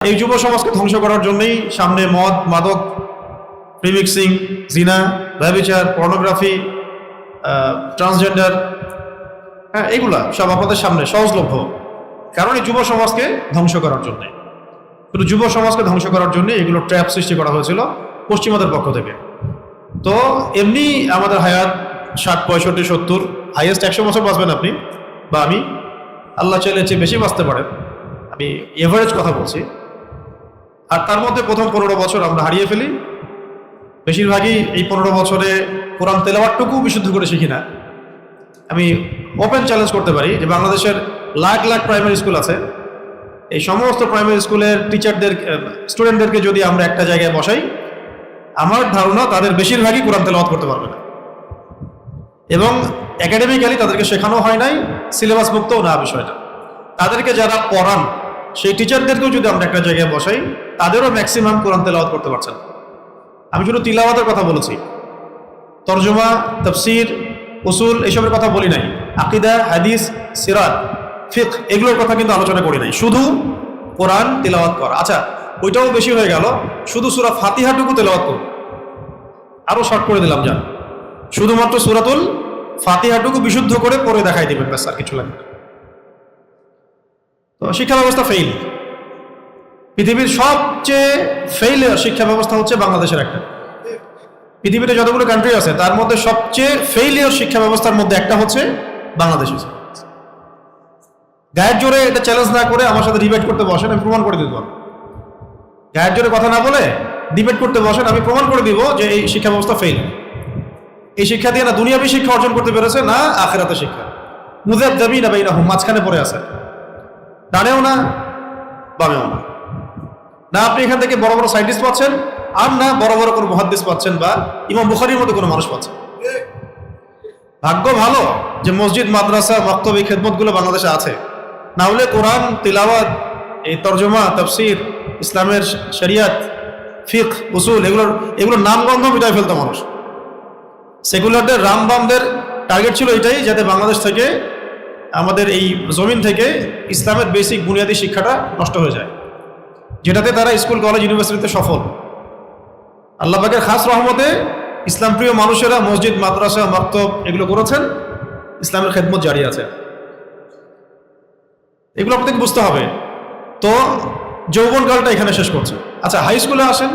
এই যুব সমাজকে ধ্বংস করার জন্যই সামনে মদ, মাদক, প্রিমিক্সিং, জিনা, ব্যভিচার, পর্নোগ্রাফি, ট্রান্সজেন্ডার, এইগুলা সব আপনাদের সামনে সহজলভ্য। কারণ এই যুব সমাজকে ধ্বংস করার জন্য, শুধু যুব সমাজকে ধ্বংস করার জন্য এগুলো ট্র্যাপ সৃষ্টি করা হয়েছিল পশ্চিমাদের পক্ষ থেকে। তো এমনি আমাদের হায়াত 60, 65, 70, হাইয়েস্ট 100 বছর বাঁচবেন আপনি বা আমি, আল্লাহ চাইলে চেয়ে বেশি বাঁচতে পারেন, আমি এভারেজ কথা বলছি। আর তার মধ্যে প্রথম 15 বছর আমরা হারিয়ে ফেলি। বেশিরভাগই এই 15 বছরে কোরআন তেলাওয়াতটুকু বিশুদ্ধ করে শিখি না। আমি ওপেন চ্যালেঞ্জ করতে পারি যে বাংলাদেশের লাখ লাখ প্রাইমারি স্কুল আছে, এই সমস্ত প্রাইমারি স্কুলের টিচারদের, স্টুডেন্টদেরকে যদি আমরা একটা জায়গায় বসাই, আমার ধারণা তাদের বেশিরভাগই কোরআন তেলাওয়াত করতে পারবে না। এবং একাডেমিক্যালি তাদেরকে শেখানো হয় নাই, সিলেবাস মুক্তও না বিষয়টা। তাদেরকে যারা পড়ান সেই টিচারদেরকেও যদি আমরা একটা জায়গায় বসাই, তাদেরও ম্যাক্সিমাম কোরআন তেলাওয়াত করতে পারছেন। আমি শুধু তিলাওয়াতের কথা বলেছি, তরজমা, তাফসির, উসুল এইসবের কথা বলি নাই। আকীদা, হাদিস, সিরাত, ফিকহ এগুলোর কথা কিন্তু আলোচনা করি নাই, শুধু কোরআন তিলাওয়াত করা। আচ্ছা, ওইটাও বেশি হয়ে গেল, শুধু সূরা ফাতিহাটুকু তেলাওয়াত করুন। আরো শর্ট করে দিলাম, যান শুধুমাত্র সূরাতুল ফাতিহাটুকু বিশুদ্ধ করে পড়ে দেখাই দিবেন, ব্যাস, আর কিছু লাগবে না। তো শিক্ষা ব্যবস্থা ফেইল। পৃথিবীর সবচেয়ে ফেইলিয়র শিক্ষা ব্যবস্থা হচ্ছে বাংলাদেশের একটা। পৃথিবীতে যতগুলো কান্ট্রি আছে তার মধ্যে সবচেয়ে ফেইলিয়র শিক্ষা ব্যবস্থার মধ্যে একটা হচ্ছে বাংলাদেশ। গায়ের জোরে এটা চ্যালেঞ্জ না করে আমার সাথে ডিবেট করতে বসেন, আমি প্রমাণ করে দিতে পারবো। গায়ের জোরে কথা না বলে ডিবেট করতে বসেন, আমি প্রমাণ করে দিব যে এই শিক্ষা ব্যবস্থা ফেইল। এই শিক্ষা দিয়ে না দুনিয়াবী শিক্ষা অর্জন করতে পেরেছে, না আখিরাতের শিক্ষা। মুযাবযাবিনা বাইনাহুম, মাঝখানে পড়ে আছে, ডানেও না বামেও না। না আপনি এখান থেকে বড় বড় সায়েন্টিস্ট পাচ্ছেন, আর না বড় বড় কোনো মুহাদ্দিস পাচ্ছেন বা ইমাম বুখারীর মতো কোনো মানুষ পাচ্ছেন। ভাগ্য ভালো যে মসজিদ, মাদ্রাসা, মাকতাব, এই খেদমতগুলো বাংলাদেশে আছে। না হলে কোরআন তিলাওয়াত, এই তরজমা, তাফসির, ইসলামের শরিয়াত, ফিকহ, উসুল এগুলোর নামগন্ধ মিটাই ফেলতো মানুষ। সেকুলারদের, রামবামদের টার্গেট ছিল এটাই, যাতে বাংলাদেশ থেকে, আমাদের এই জমিন থেকে ইসলামের বেসিক বুনিয়াদী শিক্ষাটা নষ্ট হয়ে যায়, যেটাতে তারা স্কুল, কলেজ, ইউনিভার্সিটিতে সফল। আল্লাহ পাকের খাস রহমতে ইসলাম প্রিয় মানুষেরা মসজিদ, মাদ্রাসা, মাকতাব এগুলো করেছেন, ইসলামের খেদমত জারি আছে। এগুলো আপনাকে বুঝতে হবে। তো যৌবনকালটা এখানে শেষ করছে। আচ্ছা, হাই স্কুলে আসেন।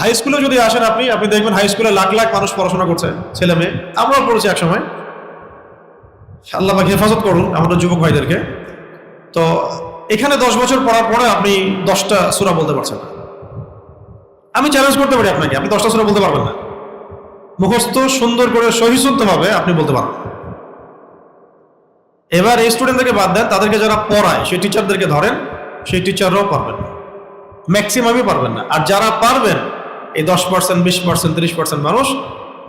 হাই স্কুলে যদি আসেন আপনি দেখবেন হাই স্কুলে লাখ লাখ মানুষ পড়াশোনা করছে, ছেলে মেয়ে। আমরাও পড়েছি এক সময়। আল্লাহ পাক হেফাজত করুন আমাদের যুবক ভাইদেরকে। তো এখানে 10 বছর পড়ার পরে আপনি 10টা সূরা বলতে পারছেন না। আমি চ্যালেঞ্জ করতে পারি আপনাকে, আপনি 10টা সূরা বলতে পারবেন না। মুখস্থ সুন্দর করে সহিষ্ণুভাবে আপনি বলতে পারবেন। এবার এই স্টুডেন্টদেরকে বাদ দেন, তাদেরকে যারা পড়ায় সেই টিচারদেরকে ধরেন, সেই টিচাররাও পারবেন না, ম্যাক্সিমামই পারবেন না। আর যারা পারবেন, এই 10%, 20%, 30% মানুষ,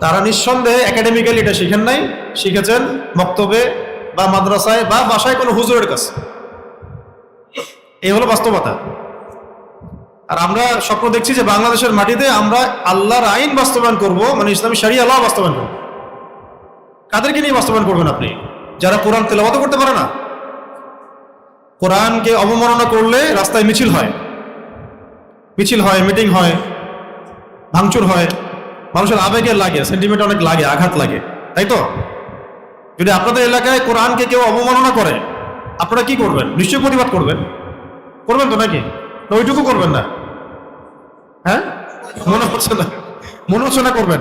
তারা নিঃসন্দেহে একাডেমিক্যালি এটা শিখেন নাই, শিখেছেন মক্তবে বা মাদ্রাসায় বা বাসায় কোনো হুজুরের কাছে। এই হলো বাস্তবতা। আর আমরা স্বপ্ন দেখছি যে বাংলাদেশের মাটিতে আমরা আল্লাহর আইন বাস্তবায়ন করব, মানে ইসলামী শরিয়া ল বাস্তবায়ন করব। কাদেরকে নিয়ে বাস্তবায়ন করবেন আপনি? যারা কোরআন তেলাওয়াত করতে পারে না। কোরআনকে অবমাননা করলে রাস্তায় মিছিল হয়, মিটিং হয়, ভাঙচুর হয়, মানুষের আবেগে লাগে, সেন্টিমেন্ট অনেক লাগে, আঘাত লাগে, তাই তো? যদি আপনাদের এলাকায় কোরআনকে কেউ অবমাননা করে, আপনারা কি করবেন? নিশ্চয়ই প্রতিবাদ করবেন তো নাকি? ওইটুকু করবেন না? হ্যাঁ, মনে হচ্ছে না করবেন।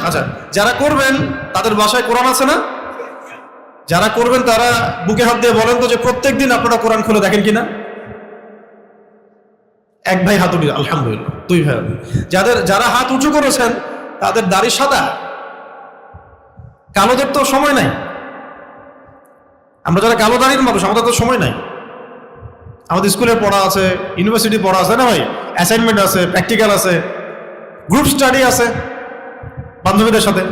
আচ্ছা, যারা করবেন তাদের বাসায় কোরআন আছে না? যারা করবেন তারা বুকে হাত দিয়ে বলেন তো যে প্রত্যেকদিন আপনারা কোরআন খুলে দেখেন কিনা? এক ভাই হাত উঠিয়ে, আলহামদুলিল্লাহ। 2 ভাই। যারা হাত উঁচু করেছেন তাদের দাড়ি সাদা, কালোদের তো সময় নাই। আমরা যারা কালো দাড়ির মানুষ, আমাদের তো সময় নাই। আমাদের স্কুলের পড়া আছে, ইউনিভার্সিটি পড়া আছে না ভাই, অ্যাসাইনমেন্ট আছে, প্র্যাকটিক্যাল আছে, গ্রুপ স্টাডি আছে বান্ধবীদের সাথে,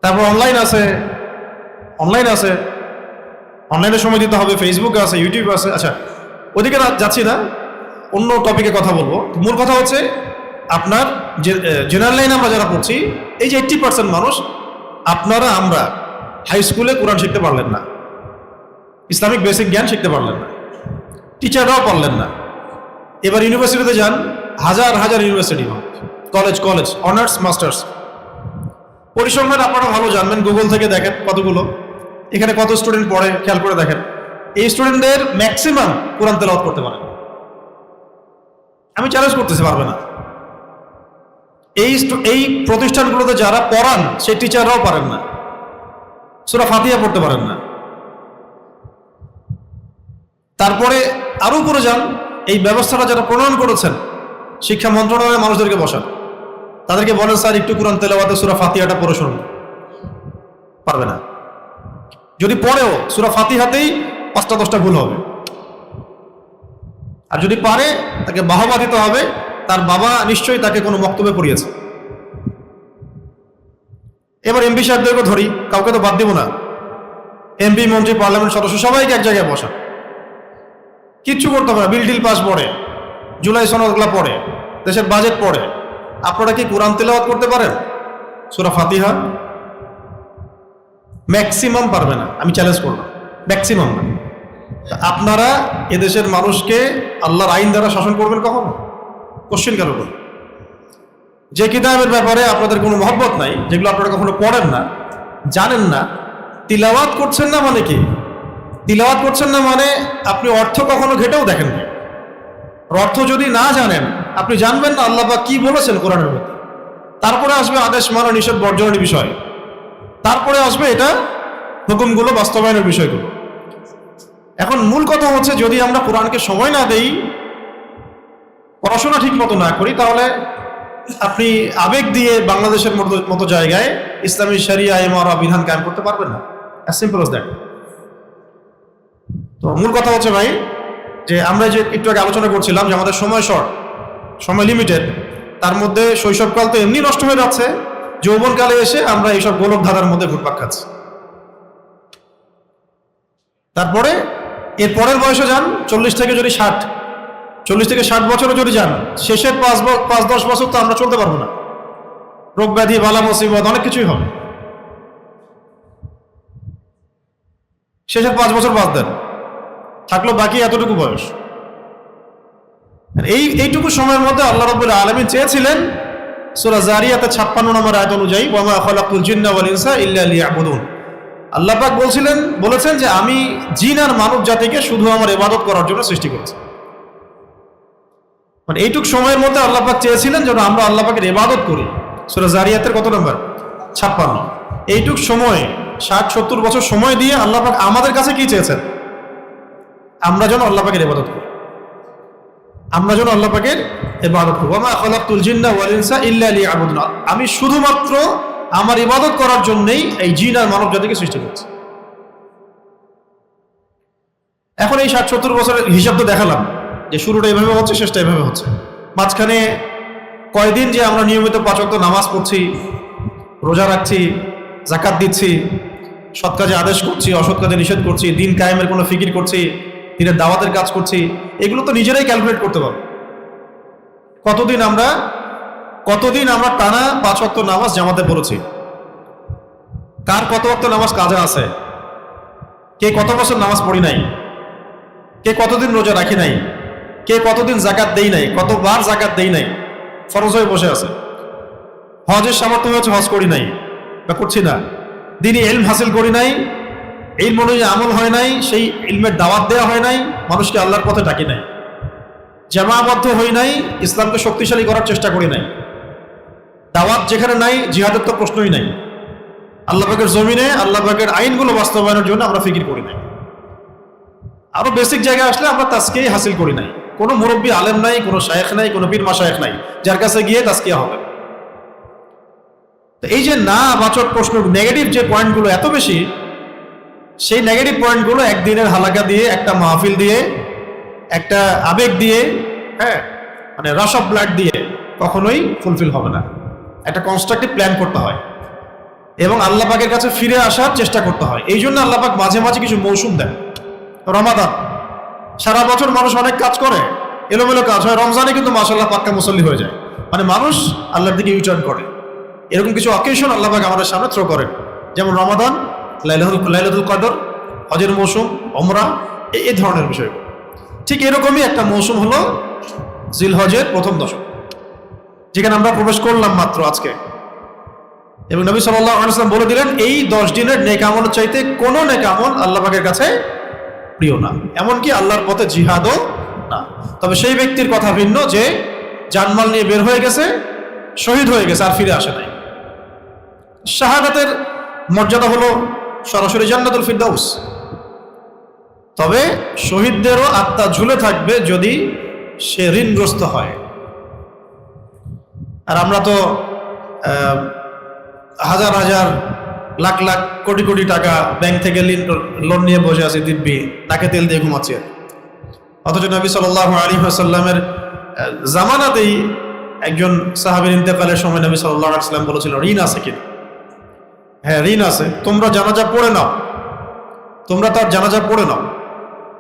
তারপর অনলাইনে সময় দিতে হবে, ফেসবুক আছে, ইউটিউব আছে। আচ্ছা, ওদিকে যাচ্ছি না, অন্য টপিকে কথা বলবো। মূল কথা হচ্ছে আপনার জেনারেল লাইন আমরা যারা পড়ছি, এই যে 80% মানুষ, আমরা হাই স্কুলে কোরআন শিখতে পারলেন না, ইসলামিক বেসিক জ্ঞান শিখতে পারলেন না। টিচাররাও পারলেন না। এবার ইউনিভার্সিটিতে যান, হাজার হাজার ইউনিভার্সিটি, কলেজ, অনার্স, মাস্টার্স। পরিসংখ্যান আপনারা ভালো জানবেন, গুগল থেকে দেখেন কতগুলো, এখানে কত স্টুডেন্ট পড়ে খেয়াল করে দেখেন। এই স্টুডেন্টদের ম্যাক্সিমাম কোরআন তেলাওয়াত করতে পারে। আমি চ্যালেঞ্জ করতেছি, পারবে না। এই প্রতিষ্ঠানগুলোতে যারা পড়ান সেই টিচাররাও পারেন না, সূরা ফাতিহা পড়তে পারেন না। তারপরে আরো উপরে যান, এই ব্যবস্থাটা যারা প্রণয়ন করেছেন, শিক্ষা মন্ত্রণালয়ের মানুষদেরকে বসান, তাদেরকে বলেন স্যার একটু কোরআন তেলাওয়াতে সূরা ফাতিহাটা পড়ে শুনুন, পারবে না। যদি পড়েও সূরা ফাতিহাতেই 5-10টা ভুল হবে। আর যদি পারে তাকে বাহবা দিতে হবে, তার বাবা নিশ্চয়ই তাকে কোনো বক্তব্যে পড়িয়েছে। এবার এমপি সাহেবদেরকে ধরি, কাউকে তো বাদ দিব না। এমপি, মন্ত্রী, পার্লামেন্ট সদস্য সবাইকে এক জায়গায় বসা, কিচ্ছু করতে হবে না। বিল টিল পাস পড়ে, জুলাই সনদগুলা পড়ে, দেশের বাজেট পড়ে, আপনারা কি কোরআন তেলাওয়াত করতে পারেন? সূরা ফাতিহা ম্যাক্সিমাম পারবে না, আমি চ্যালেঞ্জ করলাম, ম্যাক্সিমাম না। আপনারা এদেশের মানুষকে আল্লাহর আইন দ্বারা শাসন করবেন কখনো? কোশ্চেন কেন করবেন? যে কিতাবের ব্যাপারে আপনাদের কোনো মহব্বত নাই, যেগুলো আপনারা কখনো পড়েন না, জানেন না, তিলাওয়াত করছেন না মানে কি? তিলাওয়াত করছেন না মানে আপনি অর্থ কখনো ঘেটেও দেখেন না। অর্থ যদি না জানেন, আপনি জানবেন না আল্লাহ পাক কি বলেছেন কোরআনের মধ্যে। তারপরে আসবে আদেশ মানা, নিষেধ বর্জনের বিষয়, তারপরে আসবে এটা হুকুমগুলো বাস্তবায়নের বিষয়গুলো। এখন মূল কথা হচ্ছে, যদি আমরা কোরআনকে সময় না দেই, পড়াশোনা ঠিক মতো না করি, তাহলে আপনি আবেগ দিয়ে বাংলাদেশের মতো জায়গায় ইসলামী শরিয়া ইমারা বিধান কায়েম করতে পারবেন না। As simple as that. তো মূল কথা হচ্ছে ভাই, যে আমরা যে একটু আগে আলোচনা করছিলাম যে আমাদের সময় শর্ট, সময় লিমিটেড, তার মধ্যে শৈশবকাল তো এমনি নষ্ট হয়ে যাচ্ছে, যৌবনকালে এসে আমরা এইসব গোলক ধাঁধার মধ্যে ঘুরপাক খাচ্ছি। তারপরে এর পরের বয়সে যান, 40 থেকে 60 বছরে যদি যান, শেষের 5-10 বছর তো আমরা চলতে পারবো না। রোগ ব্যাধি, বালা মুসিবত, অনেক কিছুই হবে। শেষের 5 বছর বাদ দেন, থাকলো বাকি এতটুকু বয়স। এইটুকু সময়ের মধ্যে আল্লাহ রাব্বুল আলামিন চেয়েছিলেন সূরা জারিয়াতে 56 নম্বর আয়াত অনুযায়ী, ওয়া মা খালাকুল জিন্না ওয়াল ইনসা ইল্লা লিয়াবুদুন। আল্লাহ পাক বলেছেন যে আমি জিন আর মানব জাতিকে শুধু আমার ইবাদত করার জন্য সৃষ্টি করেছি। মানে এইটুক সময়ের মধ্যে আল্লাহ পাক চেয়েছিলেন যেন আমরা আল্লাহ পাকের ইবাদত করি। সূরা জারিয়াতের কত নম্বর? 56। এইটুক সময়, 60-70 বছর সময় দিয়ে আল্লাহ পাক আমাদের কাছে কি চেয়েছেন? আমরা যেন আল্লাহ পাকের ইবাদত করি, আমরা যেন আল্লাহ পাকের ইবাদত করি। ওয়া মা খালাকতুল জিন্না ওয়াল ইনসা ইল্লা লিয়াবুদুন। আমি শুধুমাত্র আমার ইবাদত করার জন্যই এই জিন আর মানব জাতিকে সৃষ্টি করেছি। এখন এই 60-70 বছরের হিসাব তো দেখালাম যে শুরুটা এভাবে হচ্ছে, শেষটা এভাবে হচ্ছে। মাঝখানে কয়দিন যে আমরা নিয়মিত 5 ওয়াক্ত নামাজ পড়ছি, রোজা রাখছি, যাকাত দিচ্ছি, সৎ কাজে আদেশ করছি, অসৎ কাজে নিষেধ করছি, দিন কায়েমের কোনো ফিকির করছি, দিনের দাওয়াতের কাজ করছি, এগুলো তো নিজেরাই ক্যালকুলেট করতে পারবো। কতদিন আমরা টানা 5 ওয়াক্ত নামাজ জামাতে পড়েছি, কার কত ওয়াক্ত নামাজ কাজে আছে, কে কত বছর নামাজ পড়ি নাই, কে কতদিন রোজা রাখি নাই, কে কতদিন যাকাত দেই নাই, কতবার যাকাত দেই নাই, ফরজ হয়ে বসে আছে। হজের সামর্থ্য হয়েছে, হজ করি নাই বা করছি না। দিনই ইলম হাসিল করি নাই, ইলম অনুযায়ী আমল হয় নাই, সেই ইলমের দাওয়াত দেওয়া হয় নাই, মানুষকে আল্লাহর পথে ডাকি নাই, জামাবদ্ধ হই নাই, ইসলামকে শক্তিশালী করার চেষ্টা করি নাই। দাওয়াত যেখানে নাই, জিহাদের তো প্রশ্নই নাই। আল্লাহ পাকের জমিনে আল্লাহ পাকের আইনগুলো বাস্তবায়নের জন্য আমরা ফিকির করি নাই। আরো বেসিক জায়গায় আসলে আমরা তাজকিয়া হাসিল করি নাই। কোনো মুরব্বী আলেম নাই, কোনো শায়েখ নাই, কোনো পীর মাশায়েখ নাই যার কাছে গিয়ে তাজকিয়া হবে। তো এই যে না বাচক প্রশ্ন, নেগেটিভ যে পয়েন্টগুলো এত বেশি, সেই নেগেটিভ পয়েন্টগুলো একদিনের হালাকা দিয়ে, একটা মাহফিল দিয়ে, একটা আবেগ দিয়ে, মানে রাশ অফ ব্লাড দিয়ে কখনোই ফুলফিল হবে না। একটা কনস্ট্রাকটিভ প্ল্যান করতে হয় এবং আল্লাহ পাকের কাছে ফিরে আসার চেষ্টা করতে হয়। এই জন্য আল্লাহ পাক মাঝে মাঝে কিছু মৌসুম দেন। রমাদান, সারা বছর মানুষ অনেক কাজ করে, এলোমেলো কাজ হয়, রমজানে কিন্তু মাশাআল্লাহ পাক্কা মুসল্লি হয়ে যায়। মানে মানুষ আল্লাহর দিকে ইউটার্ন করে। এরকম কিছু অকেশন আল্লাহ পাক আমাদের সামনে থ্রো করেন, যেমন রমাদান, লাইলাতুল কদর, হজের মৌসুম, উমরা, এই ধরনের বিষয়গুলো। ঠিক এরকমই একটা মৌসুম হলো জিলহজের প্রথম দশক, যেখানে আমরা প্রবেশ করলাম মাত্র আজকে। এবং নবী সাল্লাল্লাহু আলাইহি ওয়াসাল্লাম বলে দিলেন, এই 10 দিনের নেক আমল চাইতে কোনো নেক আমল আল্লাহ পাকের কাছে প্রিয় না, এমনকি আল্লাহর পথে জিহাদও না। তবে সেই ব্যক্তির কথা ভিন্ন যে জানমাল নিয়ে বের হয়ে গেছে, শহীদ হয়ে গেছে, আর ফিরে আসে নাই। শাহাদাতের মর্যাদা হলো সরাসরি জান্নাতুল ফিরদাউস। তবে শহীদদেরও আত্মা ঝুলে থাকবে যদি সে ঋণগ্রস্ত হয়। আর আমরা তো হাজার হাজার লাখ লাখ কোটি কোটি টাকা ব্যাংক থেকে লোন নিয়ে বসে আছি দিব্যি, তাকে তেল দিয়ে ঘুমাচ্ছি। অথচ নবী সাল্লাল্লাহু আলাইহি ওয়াসাল্লামের জামানাতেই একজন সাহাবীর ইন্তেকালের সময় নবী সাল্লাল্লাহু আলাইহি ওয়াসাল্লাম বলেছিল, ঋণ আছে কিনা? হ্যাঁ, ঋণ আছে, তোমরা জানাজা পড়ে নাও, তোমরা তার জানাজা পড়ে নাও।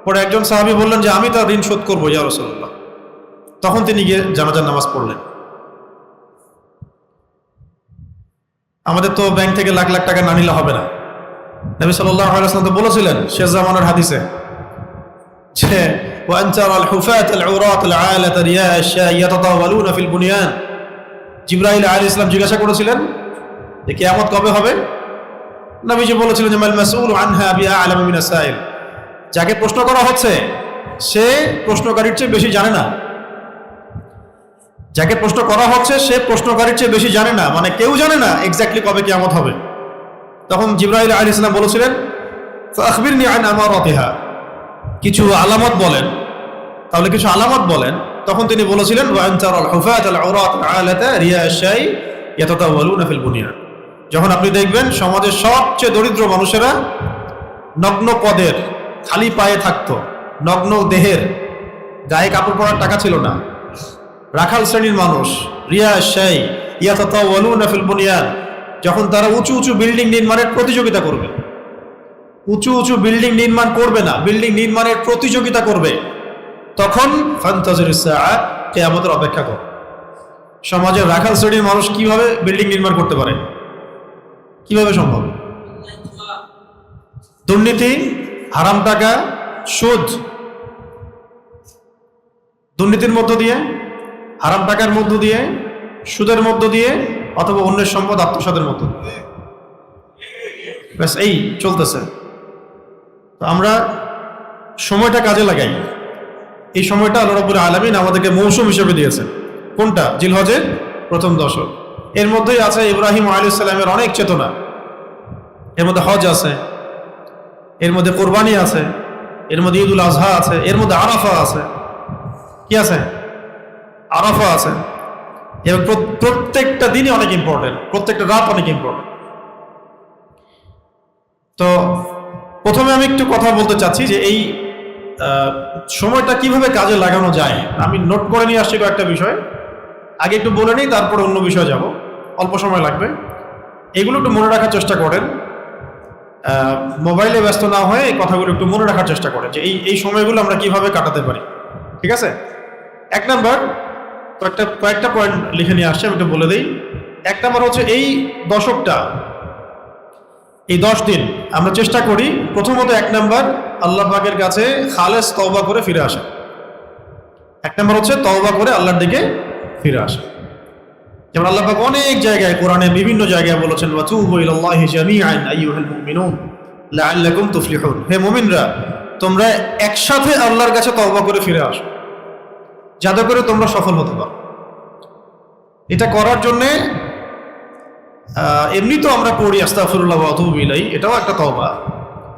পরে একজন সাহাবী বললেন যে আমি তার ঋণ শোধ করবো ইয়া রাসূলুল্লাহ। তখন তিনি গিয়ে জানাজার নামাজ পড়লেন। আমাদের তো ব্যাংক থেকে লাখ লাখ টাকা না নিলে হবে না। নবী সাল্লাল্লাহু আলাইহি ওয়াসাল্লাম তো বলেছিলেন শেষ জামানার হাদিসে যে ওয়ান তারাল হুফাত আল উরাত আল আলাত রিয়া আশ-শাই ইয়াতাতাওয়ালুনা ফিল বুনিয়ান। জিবরাইল আলাইহিস সালাম জিজ্ঞাসা করেছিলেন যে কিয়ামত কবে হবে? নবীজি বলেছিলেন যে মাল মাসউল আনহা বিআ'লাম মিনাস সাইল। যাকে প্রশ্ন করা হচ্ছে সে প্রশ্নকারীর চেয়ে বেশি জানে না। যাকে প্রশ্ন করা হচ্ছে সে প্রশ্নকারীর চেয়ে বেশি জানে না, মানে কেউ জানে না এক্স্যাক্টলি কবে কিয়ামত হবে। তখন জিবরাইল আলাইহিস সালাম বলেছিলেন ফাখবিরনি আন আমারাতিহা, কিছু আলামত বলেন, তাহলে কিছু আলামত বলেন। তখন তিনি বলেছিলেন ওয়া আনতারাল হুফাত আল উরাত আল আলাতা রিয়া আশ-শাই ইয়াতাতাওয়ালুনা ফিল বুনিয়ান। যখন আপনি দেখবেন সমাজের সবচেয়ে দরিদ্র মানুষেরা নগ্ন পদের, খালি পায়ে থাকতো, নগ্ন দেহের, গায়ে কাপড় পরার টাকা ছিল না, রাখাল শ্রেণীর মানুষ, রিয়া আশ-শাই ইয়াতাতাওয়ালুনা ফিল বুনিয়ান, যখন তারা উঁচু উঁচু বিল্ডিং নির্মাণের প্রতিযোগিতা করবে, উঁচু উঁচু বিল্ডিং নির্মাণ করবে না, বিল্ডিং নির্মাণের প্রতিযোগিতা করবে, তখন ফান্তাজিরিস সাআ, কিয়ামতের অপেক্ষা কর। সমাজের রাখাল শ্রেণীর মানুষ কিভাবে বিল্ডিং নির্মাণ করতে পারে? কিভাবে সম্ভব? দুর্নীতি, হারাম টাকা, সুদ, দুর্নীতির মধ্য দিয়ে, হারাম টাকার মধ্য দিয়ে, সুদের মধ্য দিয়ে, অথবা অন্যের সম্পদ আত্মসাতের মধ্য দিয়ে, ব্যাস এই চলতেছে। তো আমরা সময়টা কাজে লাগাই। এই সময়টা আল্লাহ রাব্বুল আলামিন আমাদেরকে মৌসুম হিসেবে দিয়েছেন। কোনটা? জিলহজের প্রথম দশক। এর মধ্যেই আছে ইব্রাহিম আলাইহিস সালামের অনেক চেতনা, এর মধ্যে হজ আছে, এর মধ্যে কোরবানি আছে, এর মধ্যে ঈদুল আজহা আছে, এর মধ্যে আরাফা আছে। কি আছে? আরাফা আছে। এবং প্রত্যেকটা দিনই অনেক ইম্পর্টেন্ট, প্রত্যেকটা রাত অনেক ইম্পর্টেন্ট। তো প্রথমে আমি একটু কথা বলতে চাচ্ছি যে এই সময়টা কিভাবে কাজে লাগানো যায়। আমি নোট করে নিয়ে আসছি কয়েকটা বিষয়, আগে একটু বলে নিই, তারপরে অন্য বিষয়ে যাব, অল্প সময় লাগবে। এগুলো একটু মনে রাখার চেষ্টা করেন, মোবাইলে ব্যস্ত না হয়ে এই কথাগুলো একটু মনে রাখার চেষ্টা করেন যে এই সময়গুলো আমরা কিভাবে কাটাতে পারি। ঠিক আছে? এক নাম্বার, কয়েকটা পয়েন্ট লিখে নিয়ে আসছে, আমি একটু বলে দিই। এক নাম্বার হচ্ছে এই দশকটা, এই 10 দিন আমরা চেষ্টা করি প্রথমত, এক নাম্বার আল্লাহ পাকের কাছে খালেস তওবা করে ফিরে আসা। এক নাম্বার হচ্ছে তওবা করে আল্লাহর দিকে ফিরে আসা। যেমন আল্লাহ পাক অনেক জায়গায় কোরআনে বিভিন্ন জায়গায় বলেছেন ওয়াতুবু ইলাল্লাহি জামিআন আইয়ুহাল মুমিনুন লাআল্লাকুম তুফলিহুন। হে মুমিনরা, তোমরা একসাথে আল্লাহর কাছে তওবা করে ফিরে আসো, যাতে করে তোমরা সফল হতে পারো। এটা করার জন্যে এমনি তো আমরা পড়ি আস্তাগফিরুল্লাহ ওয়া আতুবু ইলাইহি, এটাও একটা তওবা।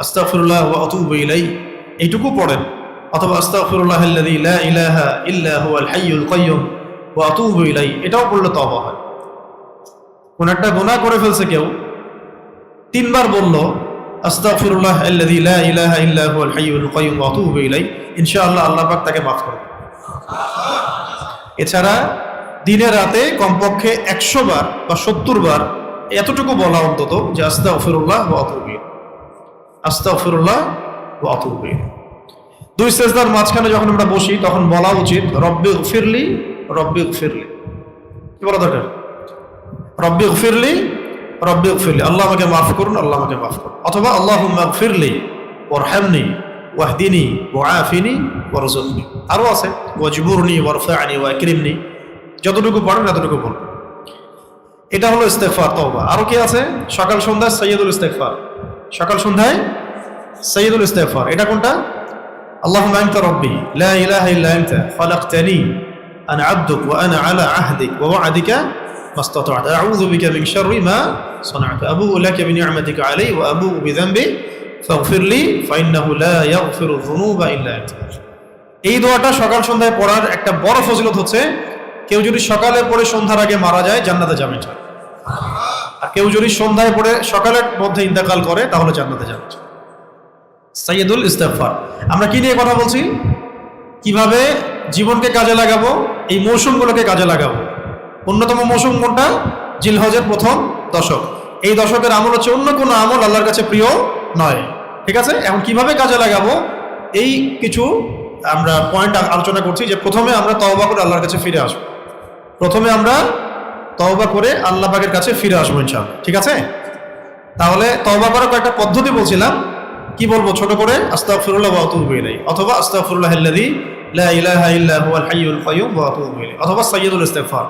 আস্তাগফিরুল্লাহ ওয়া আতুবু ইলাইহি এইটুকু পড়েন, অথবা আস্তাগফিরুল্লাহাল্লাযী লা ইলাহা ইল্লা হুয়াল হাইয়ুল কাইয়্যুম ওয়া আতুবু ইলাইহি, এটাও পড়লে তওবা হয়। কোন একটা গুনাহ করে ফেলছে কেউ, 3 বার বলল আস্তাগফিরুল্লাহাল্লাযী লা ইলাহা ইল্লা হুয়াল হাইয়ুল কাইয়্যুম ওয়া আতুবু ইলাইহি, ইনশাআল্লাহ আল্লাহ পাক তাকে মাফ করবেন। এছাড়া দিনে রাতে কমপক্ষে 100 বার বা 70 বার এতটুকু বলা অন্তত যে আস্তাগফিরুল্লাহ ওয়া আতুবু ইলাইহি, আস্তাগফিরুল্লাহ ওয়া আতুবু ইলাইহি। 2 সেজদার মাঝখানে যখন আমরা বসি তখন বলা উচিত রব্বি গফিরলি, রব্বি গফিরলি। কি বলা দরকার? রব্বি গফিরলি, রব্বি গফিরলি, আল্লাহ আমাকে মাফ করুন, আল্লাহ আমাকে মাফ করুন। অথবা আল্লাহুম্মা গফিরলি ওয়ারহামনি ওয়াহদিনি ওয়াআফিনি ওয়ারযুকনি, আরও আছে ওয়াজবুরনি ওয়ারফা'নি ওয়াকরিমনি, যতটুকু পড়েন এতটুকু বলবেন। এটা হলো ইস্তেগফার, তওবা। আরও কি আছে? সকাল সন্ধ্যায় সাইয়্যিদুল ইস্তেগফার, সকাল সন্ধ্যায় সাইয়্যিদুল ইস্তেগফার। এটা কোনটা? আল্লাহুম্মা আনতা রাব্বি লা ইলাহা ইল্লা আনতা খালাকতানি আনা আবদুক ওয়া আনা আলা আহদিক ওয়া ওয়া'দিকা মাস্তাতা'তু আউযু বিকা মিন শাররি মা সানা'তু আবুউ লাকা বিনি'মাতিকা আলাইয়া ওয়া আবুউ বিযানবি ফাগফির লি ফাইন্নাহু লা ইয়াগফিরু যুনুবা ইল্লা আনতা। এই দোয়াটা সকাল সন্ধ্যায় পড়ার একটা বড় ফজিলত হচ্ছে, কেউ যদি সকালে পড়ে সন্ধ্যার আগে মারা যায় জান্নাতে যাবে, আর কেউ যদি সন্ধ্যায় পড়ে সকালের মধ্যে ইন্তেকাল করে তাহলে জান্নাতে যাবে। সাইয়্যিদুল ইস্তেগফার। আমরা কি নিয়ে কথা বলছি? কিভাবে জীবনকে কাজে লাগাবো, এই মৌসুমগুলোকে কাজে লাগাবো। অন্যতম মৌসুম কোনটা? জিলহজের প্রথম দশক। এই দশকের আমল হচ্ছে অন্য কোনো আমল আল্লাহর কাছে প্রিয় নয়। ঠিক আছে, এখন কিভাবে কাজে লাগাবো এই কিছু আমরা পয়েন্ট আলোচনা করছি। যে প্রথমে আমরা তওবা করে আল্লাহর কাছে ফিরে আসবো, প্রথমে আমরা তওবা করে আল্লাহ পাকের কাছে ফিরে আসবো ইনশাআল্লাহ। ঠিক আছে, তাহলে তওবা করার কয়েকটা পদ্ধতি বলছিলাম। কি বলবো ছোট করে? আস্তাগফিরুল্লাহ ওয়া আতুবু ইলাইহি, অথবা আস্তাগফিরুল্লাহাল্লাযী লা ইলাহা ইল্লা হুয়াল হাইয়ুল কাইয়্যুম ওয়া আতুবু ইলাইহি, অথবা সাইয়্যিদুল ইস্তেগফার,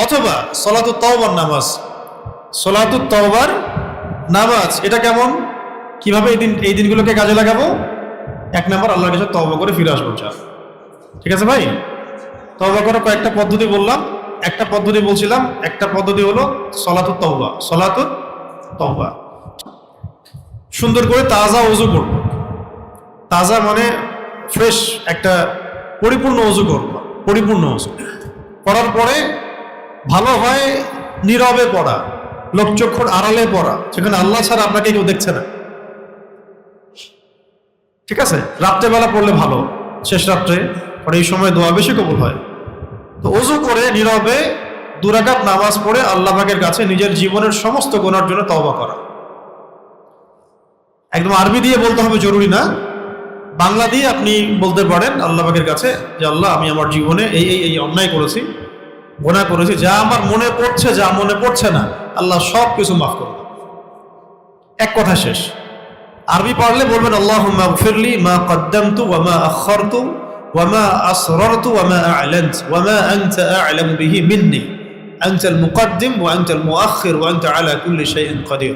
অথবা সলাতুত তাওবার নামাজ। সলাতুত তাওবার নামাজ এটা কেমন? কিভাবে এই দিনগুলোকে কাজে লাগাবো? এক নম্বর, আল্লাহর কাছে তওবা করে ফিরে আসবো ইনশাআল্লাহ। ঠিক আছে ভাই, তওবা করার কয়েকটা পদ্ধতি বললাম। একটা পদ্ধতি বলছিলাম, একটা পদ্ধতি হলো সলাতুত তাওবা। সলাতুত তাওবা, সুন্দর করে তাজা ওযু করব। তাজা মানে ফ্রেশ, একটা পরিপূর্ণ ওযু করব, পরিপূর্ণ ওযু করার পরে ভালো হয় নীরবে পড়া, লোকচক্ষুর আড়ালে পড়া, সেখানে আল্লাহ ছাড়া আপনাকে কেউ দেখছে না। ঠিক আছে, রাত্রেবেলা পড়লে ভালো, শেষ রাত্রে পরে, এই সময় দোয়া বেশি কবুল হয়। তো ওযু করে নীরবে 2 রাকাত নামাজ পড়ে আল্লাহ পাকের কাছে নিজের জীবনের সমস্ত গুনার জন্য তওবা করা। একদম আরবি দিয়ে বলতে হবে জরুরি না, বাংলা দিয়ে আপনি বলতে পারেন আল্লাহ পাকের কাছে যে আল্লাহ আমি আমার জীবনে এই অন্যায় করেছি, গুনাহ করেছি, যা আমার মনে পড়ছে, যা মনে পড়ছে না, আল্লাহ সব কিছু মাফ করুন। এক কথা শেষ। আরবি পারলে বলবেন আল্লাহুম্মা গফিরলি মা কদ্দামতু ওয়া মা আখখারতু ওয়া মা আসরারতু ওয়া মা আ'লানতু ওয়া মা আনতা আ'লামু বিহি মিন্নি আনতাল মুকদ্দিম ওয়া আনতাল মুআখির ওয়া আনতা আলা কুল্লি শাইইন কাদির।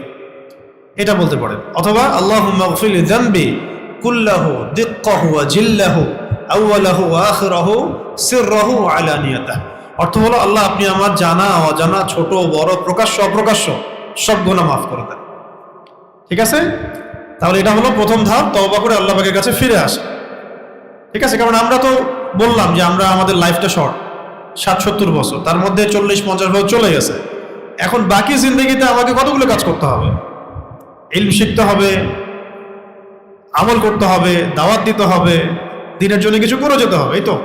এটা বলতে পারেন। অথবা আল্লাহুম্মা গফিরলি যামবি কুল্লাহু দিক্কাহু ওয়া জিল্লাহু আউওয়ালাহু ওয়া আখিরাহু সিররাহু ওয়া আলানিয়াতাহু। অর্থ হলো আল্লাহ আপনি আমার জানা অজানা, ছোট বড়, প্রকাশ্য অপ্রকাশ্য সব গুনাহ মাফ করে দেন। ঠিক আছে, তাহলে এটা হলো প্রথম ধাপ, তওবা করে আল্লাহ পাকের কাছে ফিরে আসা। ঠিক আছে, কারণ আমরা তো বললাম যে আমাদের লাইফটা শর্ট, 60-70 বছর, তার মধ্যে 40-50 বছর চলে গেছে। এখন বাকি জিন্দগিতে আমাকে কতগুলো কাজ করতে হবে? ইলম শিখতে হবে, আমল করতে হবে, দাওয়াত দিতে হবে, দিনের জন্য কিছু করে যেতে হবে। এই তো,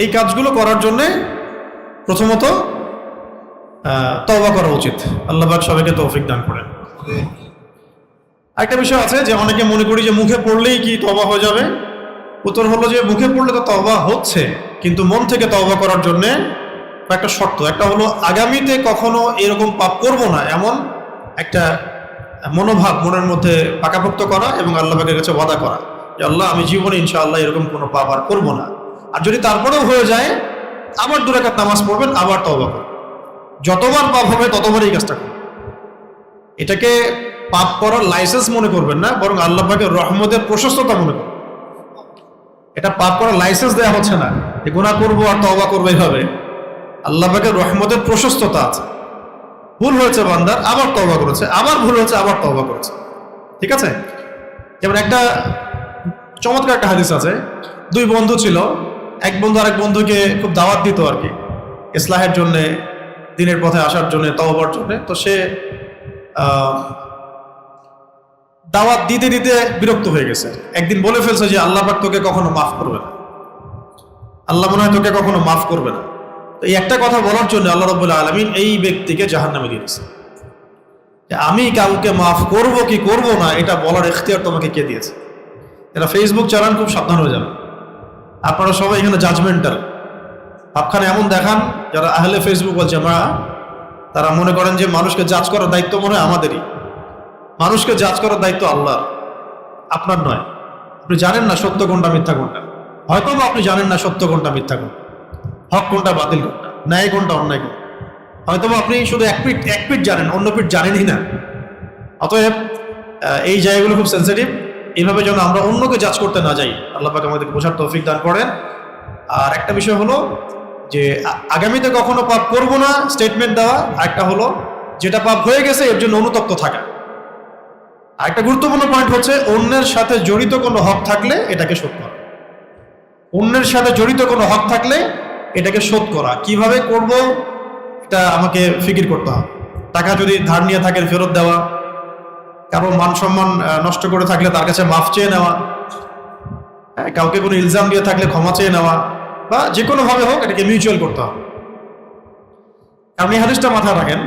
এই কাজগুলো করার জন্যে প্রথমত তওবা করা উচিত। আল্লাহ পাক সবাইকে তৌফিক দান করেন। একটা বিষয় আছে যে অনেকে মনে করি যে মুখে পড়লেই কি তওবা হয়ে যাবে। উত্তর হলো যে মুখে পড়লে তো তওবা হচ্ছে, কিন্তু মন থেকে তওবা করার জন্যে একটা শর্ত। একটা হলো আগামীতে কখনো এরকম পাপ করব না, এমন একটা মনোভাব মনের মধ্যে পাকাপোক্ত করা, এবং আল্লাহ পাকের কাছে ওয়াদা করা যে আল্লাহ আমি জীবনে ইনশাআল্লাহ এরকম কোনো পাপ আর করবো না। আর যদি তারপরেও হয়ে যায়, আবার 2 রাকাত নামাজ পড়বেন, আবার তওবা করবেন। যতবার পাপ হবে ততবারই এই কাজটা করবেন। এটাকে পাপ করার লাইসেন্স মনে করবেন না, বরং আল্লাহ পাকের রহমতের প্রশস্ততা মনে করবেন। এটা পাপ করার লাইসেন্স দেওয়া হচ্ছে না যে গুনাহ করবো আর তওবা করবো এইভাবে। আল্লাহ পাকের রহমতের প্রশস্ততা আছে। ভুল হয়েছে বান্দার, আবার তওবা করেছে, আবার ভুল হয়েছে, আবার তওবা করেছে। ঠিক আছে, যেমন একটা চমৎকার একটা হাদিস আছে। 2 বন্ধু ছিল, এক বন্ধু আরেক বন্ধুকে খুব দাওয়াত দিত আর কি, ইসলাহের জন্যে, দিনের পথে আসার জন্য, তওবার জন্য। তো সে দাওয়াত দিতে দিতে বিরক্ত হয়ে গেছে। একদিন বলে ফেলছে যে আল্লাহ পাক তোকে কখনো মাফ করবে না, আল্লাহ মনে হয় তোকে কখনো মাফ করবে না। তো এই একটা কথা বলার জন্য আল্লাহ রাব্বুল আলামিন এই ব্যক্তিকে জাহান্নামে দিয়ে দিয়েছে। আমি কাউকে মাফ করব কি করব না এটা বলার ইখতিয়ার তোমাকে কে দিয়েছে? এরা ফেসবুক চালান, খুব সাবধান হয়ে যাবে। আপনারা সবাই এখানে জাজমেন্টাল ভাবখানে এমন দেখান, যারা আহলে ফেসবুক ওয়াল জামাআ, তারা মনে করেন যে মানুষকে জাজ করার দায়িত্ব মনে হয় আমাদেরই। মানুষকে জাজ করার দায়িত্ব আল্লাহর, আপনার নয়। আপনি জানেন না সত্য কোনটা মিথ্যা কোনটা, হয়তো বা আপনি জানেন না সত্য কোনটা মিথ্যা কোনটা, হক কোনটা বাতিল কোনটা, ন্যায় কোনটা অন্যায় কোনটা, হয়তো বা আপনি শুধু এক পিঠ জানেন, অন্য পিঠ জানেনই না। অতএব এই জায়গাগুলো খুব সেন্সিটিভ। এইভাবে যেন আমরা অন্যকে জাজ করতে না যাই, আল্লাহ পাক আমাদের বোঝার তৌফিক দান করেন। আর একটা বিষয় হলো যে আগামীতে কখনো পাপ করব না স্টেটমেন্ট দেওয়া, আর একটা হলো যেটা পাপ হয়ে গেছে এর জন্য অনুতপ্ত থাকা। আর একটা গুরুত্বপূর্ণ পয়েন্ট হচ্ছে অন্যের সাথে জড়িত কোনো হক থাকলে এটাকে শোধ করা। অন্যের সাথে জড়িত কোনো হক থাকলে এটাকে শোধ করা কিভাবে করব এটা আমাকে ফিকির করতে হবে। টাকা যদি ধার নিয়ে থাকেন ফেরত দেওয়া, কারো মান সম্মান নষ্ট করে থাকলে তার কাছে মাফ চেয়ে নেওয়া, কাউকে কোনো ইলজাম দিয়ে থাকলে ক্ষমা চেয়ে নেওয়া, বা যে কোনোভাবে হোক এটাকে মিউচুয়াল করতে হবে। কারণ এই হাদিসটা মাথায় রাখেন,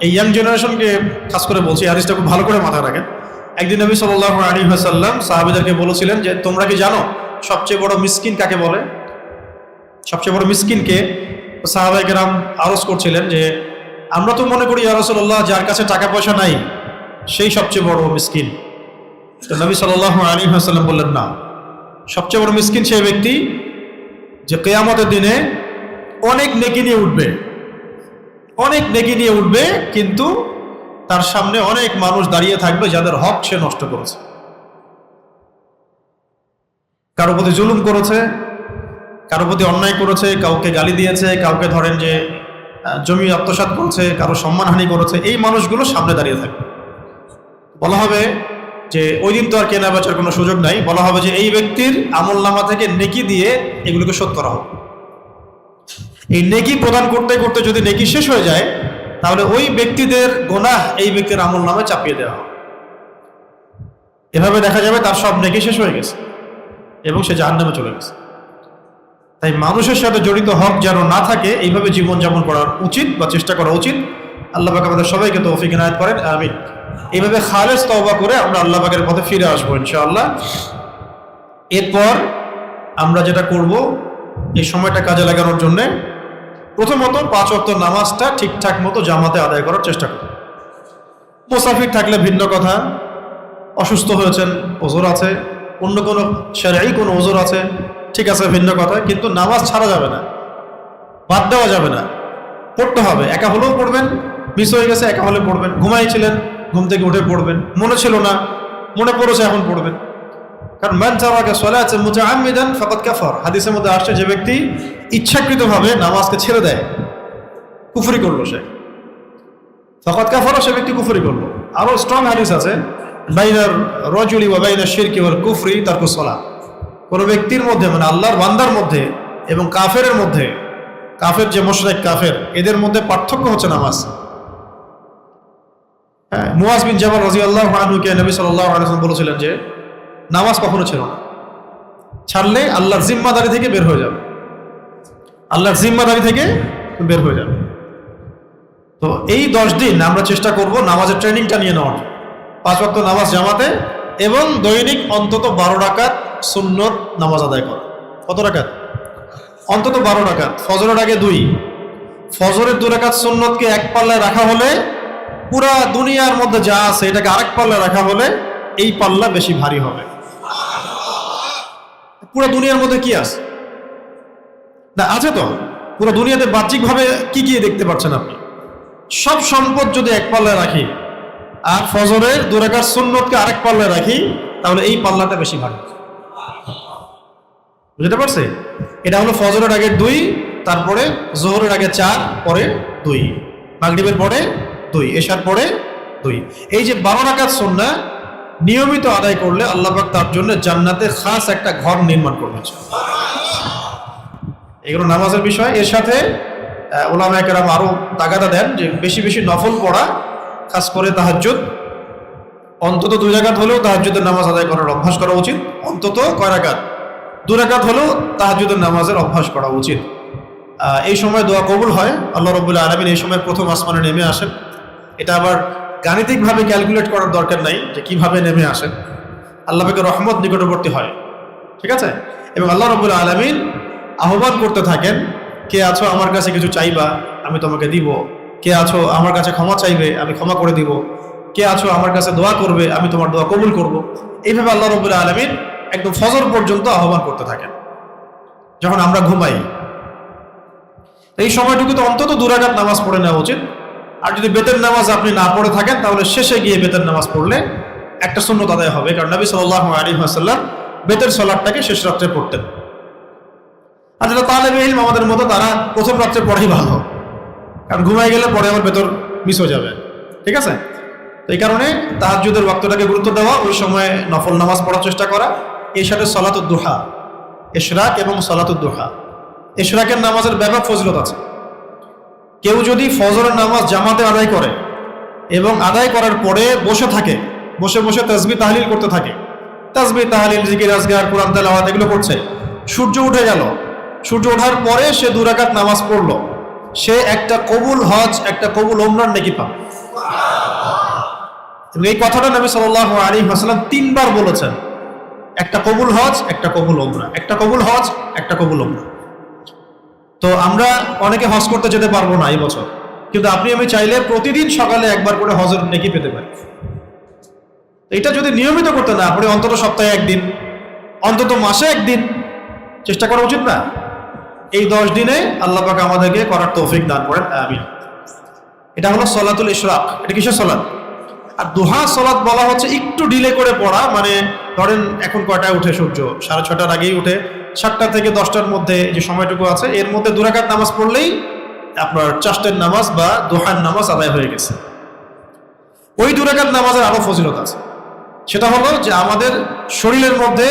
এই ইয়াং জেনারেশনকে খাস করে বলছি, হাদিসটা খুব ভালো করে মাথায় রাখেন। একদিন নবী সাল্লাল্লাহু আলাইহি ওয়াসাল্লাম সাহাবীদেরকে বলেছিলেন যে তোমরা কি জানো সবচেয়ে বড় মিসকিন কাকে বলে? সবচেয়ে বড় মিসকিনকে? সাহাবায়ে কেরাম আরজ করছিলেন যে আমরা তো মনে করি ইয়া রাসূলুল্লাহ যার কাছে টাকা পয়সা নাই সেই সবচেয়ে বড় মিসকিন। তো নবী সাল্লাল্লাহু আলাইহি ওয়াসাল্লাম বললেন না, সবচেয়ে বড় মিসকিন সেই ব্যক্তি যে কিয়ামতের দিনে অনেক নেকি নিয়ে উঠবে, অনেক নেকি নিয়ে উঠবে, কিন্তু তার সামনে অনেক মানুষ দাঁড়িয়ে থাকবে যাদের হক সে নষ্ট করেছে, কারো প্রতি জুলুম করেছে, কারো প্রতি অন্যায় করেছে, কাউকে গালি দিয়েছে, কাউকে ধরেন যে জমি আত্মসাৎ করেছে, কারো সম্মানহানি করেছে। এই মানুষগুলো সামনে দাঁড়িয়ে থাকবে। বলা হবে যে ওই দিন তো আর কেনা বেচার কোনো সুযোগ নাই, বলা হবে যে এই ব্যক্তির আমলনামা থেকে নেকি দিয়ে এগুলোকে শোধ করা হবে। এই নেকি প্রদান করতে করতে যদি নেকি শেষ হয়ে যায় তাহলে ওই ব্যক্তিদের গুনাহ এই ব্যক্তির আমলনামায় চাপিয়ে দেওয়া হবে। এভাবে দেখা যাবে তার সব নেকি শেষ হয়ে গেছে এবং সে জাহান্নামে চলে গেছে। তাই মানুষের সাথে জড়িত হক যেন না থাকে এইভাবে জীবনযাপন করা উচিত বা চেষ্টা করা উচিত। আল্লাহ পাক আমাদের সবাইকে তৌফিক ইনায়াত করেন, আমিন। এইভাবে খালেস তওবা করে আমরা আল্লাহ পাকের পথে ফিরে আসবো ইনশাআল্লাহ। এরপর আমরা যেটা করব এই সময়টা কাজে লাগানোর জন্য প্রথমত 5 ওয়াক্ত নামাজটা ঠিকঠাক মতো জামাতে আদায় করার চেষ্টা করব। মুসাফির থাকলে ভিন্ন কথা, অসুস্থ হয়েছেন, ওযর আছে, অন্য কোনো শরঈ কোনো ওযর আছে, ঠিক আছে, ভিন্ন কথা, কিন্তু নামাজ ছাড়া যাবে না, বাদ দেওয়া যাবে না, পড়তে হবে। একা হলেও পড়বেন, মিস হয়ে গেছে একা হলে পড়বেন, ঘুমাইছিলেন ঘুম থেকে উঠে পড়বেন, মনে ছিল না মনে পড়েছে এখন পড়বেন। কারণ মান তারাকা সালাতান মুতাআম্মিদান ফাকাদ কাফার, হাদিসের মধ্যে আসছে যে ব্যক্তি ইচ্ছাকৃতভাবে নামাজকে ছেড়ে দেয় কুফরি করলো, সে ফাকাদ কাফার, সে ব্যক্তি কুফরি করলো। আরো স্ট্রং হাদিস আছে বাইনার রাজুলি ওয়া বাইনাশ শিরকি ওয়াল কুফরি তারকুস সালাত, কোন ব্যক্তির মধ্যে মানে আল্লাহর বান্দার মধ্যে এবং কাফেরের মধ্যে, কাফের যে মুশরিক কাফের, এদের মধ্যে পার্থক্য হচ্ছে নামাজ। হ্যাঁ, মুয়াজ বিন জাবাল রাদিয়াল্লাহু আনহুকে নবী সাল্লাল্লাহু আলাইহি ওয়াসাল্লাম বলেছিলেন যে নামাজ কখনো ছেড়ো না, ছাড়লে আল্লাহর জিম্মাদারি থেকে বের হয়ে যাবে, আল্লাহর জিম্মাদারি থেকে বের হয়ে যাবে। তো এই 10 দিন আমরা চেষ্টা করব নামাজের ট্রেনিংটা নিয়ে নেওয়ার, 5 ওয়াক্ত নামাজ জামাতে এবং দৈনিক অন্তত 12 রাকাত সুন্নত নামাজ আদায় করা। কত রাকাত? অন্তত 12 রাকাত। ফজরের আগে 2, ফজরের 2 রাকাত সুন্নতকে এক পাল্লায় রাখা হলে পুরা দুনিয়ার মধ্যে যা আছে এটাকে আরেক পাল্লায় রাখা হলে এই পাল্লা বেশি ভারী হবে। পুরা দুনিয়ার মধ্যে কি আছে? না আছে তো, পুরো দুনিয়াতে বাহ্যিকভাবে কি কি দেখতে পাচ্ছেন আপনি, সব সম্পদ যদি এক পাল্লায় রাখি আর ফজরের 2 রাকাত সুন্নতকে আরেক পাল্লায় রাখি তাহলে এই পাল্লাটা বেশি ভারী। বুঝতে পারছে? এটা হলো ফজরের আগে 2, তারপরে যোহরের আগে 4, পরে 2, মাগরিবের পরে 2, এশার পরে 2। এই যে 12 রাকাত সুন্নাহ নিয়মিত আদায় করলে আল্লাহ পাক তার জন্য জান্নাতে খাস একটা ঘর নির্মাণ করবেন। এগুলো নামাজের বিষয়। এর সাথে উলামায়ে কেরাম আরো তাগাদা দেন যে বেশি বেশি নফল পড়া, খাস করে তাহাজ্জুদ, অন্তত 2 রাকাত হলেও তাহাজ্জুদের নামাজ আদায় করার অভ্যাস করা উচিত। অন্তত কয় রাকাত? 2 রাকাত হলেও তাহাজ্জুদের নামাজের অভ্যাস করা উচিত। এই সময় দোয়া কবুল হয়। আল্লাহ রাব্বুল আলামিন এই সময় প্রথম আসমানে নেমে আসেন। এটা আবার গাণিতিকভাবে ক্যালকুলেট করার দরকার নাই যে কিভাবে নেমে আসেন। আল্লাহ পাকের রহমত নিকটবর্তী হয়, ঠিক আছে? এবং আল্লাহ রাব্বুল আলামিন আহ্বান করতে থাকেন, কে আছো আমার কাছে কিছু চাইবা আমি তোমাকে দিব, কে আছো আমার কাছে ক্ষমা চাইবে আমি ক্ষমা করে দিব, কে আছো আমার কাছে দোয়া করবে আমি তোমার দোয়া কবুল করব। এইভাবে আল্লাহ রাব্বুল আলামিন একদম ফজর পর্যন্ত আহ্বান করতে থাকেন যখন আমরা ঘুমাই। এই সময়টুকুতে অন্তত 2 রাকাত নামাজ পড়ে নেওয়া উচিত। আর যদি বেতের নামাজ আপনি না পড়ে থাকেন তাহলে শেষে গিয়ে বেতের নামাজ পড়লে একটা সুন্নত আদায় হবে, কারণ নবী সাল্লাল্লাহু আলাইহি ওয়াসাল্লাম বেতের সালাতটাকে শেষ রাত্রে পড়তেন। আর যারা তালেবে ইলম আমাদের মতো, তারা প্রথম রাত্রে পড়াই ভালো, কারণ ঘুমাই গেলে পরে আবার বেতর মিস হয়ে যাবে। ঠিক আছে? তো এই কারণে তাহাজ্জুদের ওয়াক্তটাকে গুরুত্ব দেওয়া, ওই সময় নফল নামাজ পড়ার চেষ্টা করা, এর সাথে সালাতুদ দুহা, ইশরাক এবং সালাতুদ দুহা। ইশরাকের নামাজের ব্যাপক ফজিলত আছে। কেউ যদি ফজরের নামাজ জামাতে আদায় করে এবং আদায় করার পরে বসে থাকে, বসে বসে তাসবিহ তাহলিল করতে থাকে, তাসবিহ তাহলিল, জিকির আজকার, কোরআন তেলাওয়াত এগুলো করছে, সূর্য উঠে গেল, সূর্য ওঠার পরে সে 2 রাকাত নামাজ পড়লো, সে একটা কবুল হজ, একটা কবুল ওমরার নেকি পাবে। এই কথাটা নবী সাল্লাল্লাহু আলাইহি ওয়াসাল্লাম 3 বার বলেছেন, একটা কবুল হজ, একটা কবুল ওমরা, একটা কবুল হজ, একটা কবুল ওমরা। তো আমরা অনেকে হজ করতে যেতে পারবো না এই বছর, কিন্তু আপনি আমি চাইলে প্রতিদিন সকালে একবার করে হজের নেকি পেতে পারি। এটা যদি নিয়মিত করতে না পারি, অন্তত সপ্তাহে 1 দিন, অন্তত মাসে 1 দিন চেষ্টা করা উচিত না? এই 10 দিনে আল্লাহ পাক আমাদেরকে করার তৌফিক দান করেন, আমিন। এটা হলো সালাতুল ইশরাক। এটা কিসের সালাত? আর দুহা সালাত বলা হচ্ছে একটু ডিলে করে পড়া, মানে ধরেন এখন কয়টায় উঠে সূর্য, 6:30টার আগেই উঠে 7টা থেকে 10টার মধ্যে যে সময়টুকু আছে এর মধ্যে 2 রাকাত নামাজ পড়লেই আপনার চাষ্টের নামাজ বা দুহার নামাজ আদায় হয়ে গেছে। ওই 2 রাকাত নামাজের আরো ফজিলত আছে। সেটা হলো যে আমাদের শরীরের মধ্যে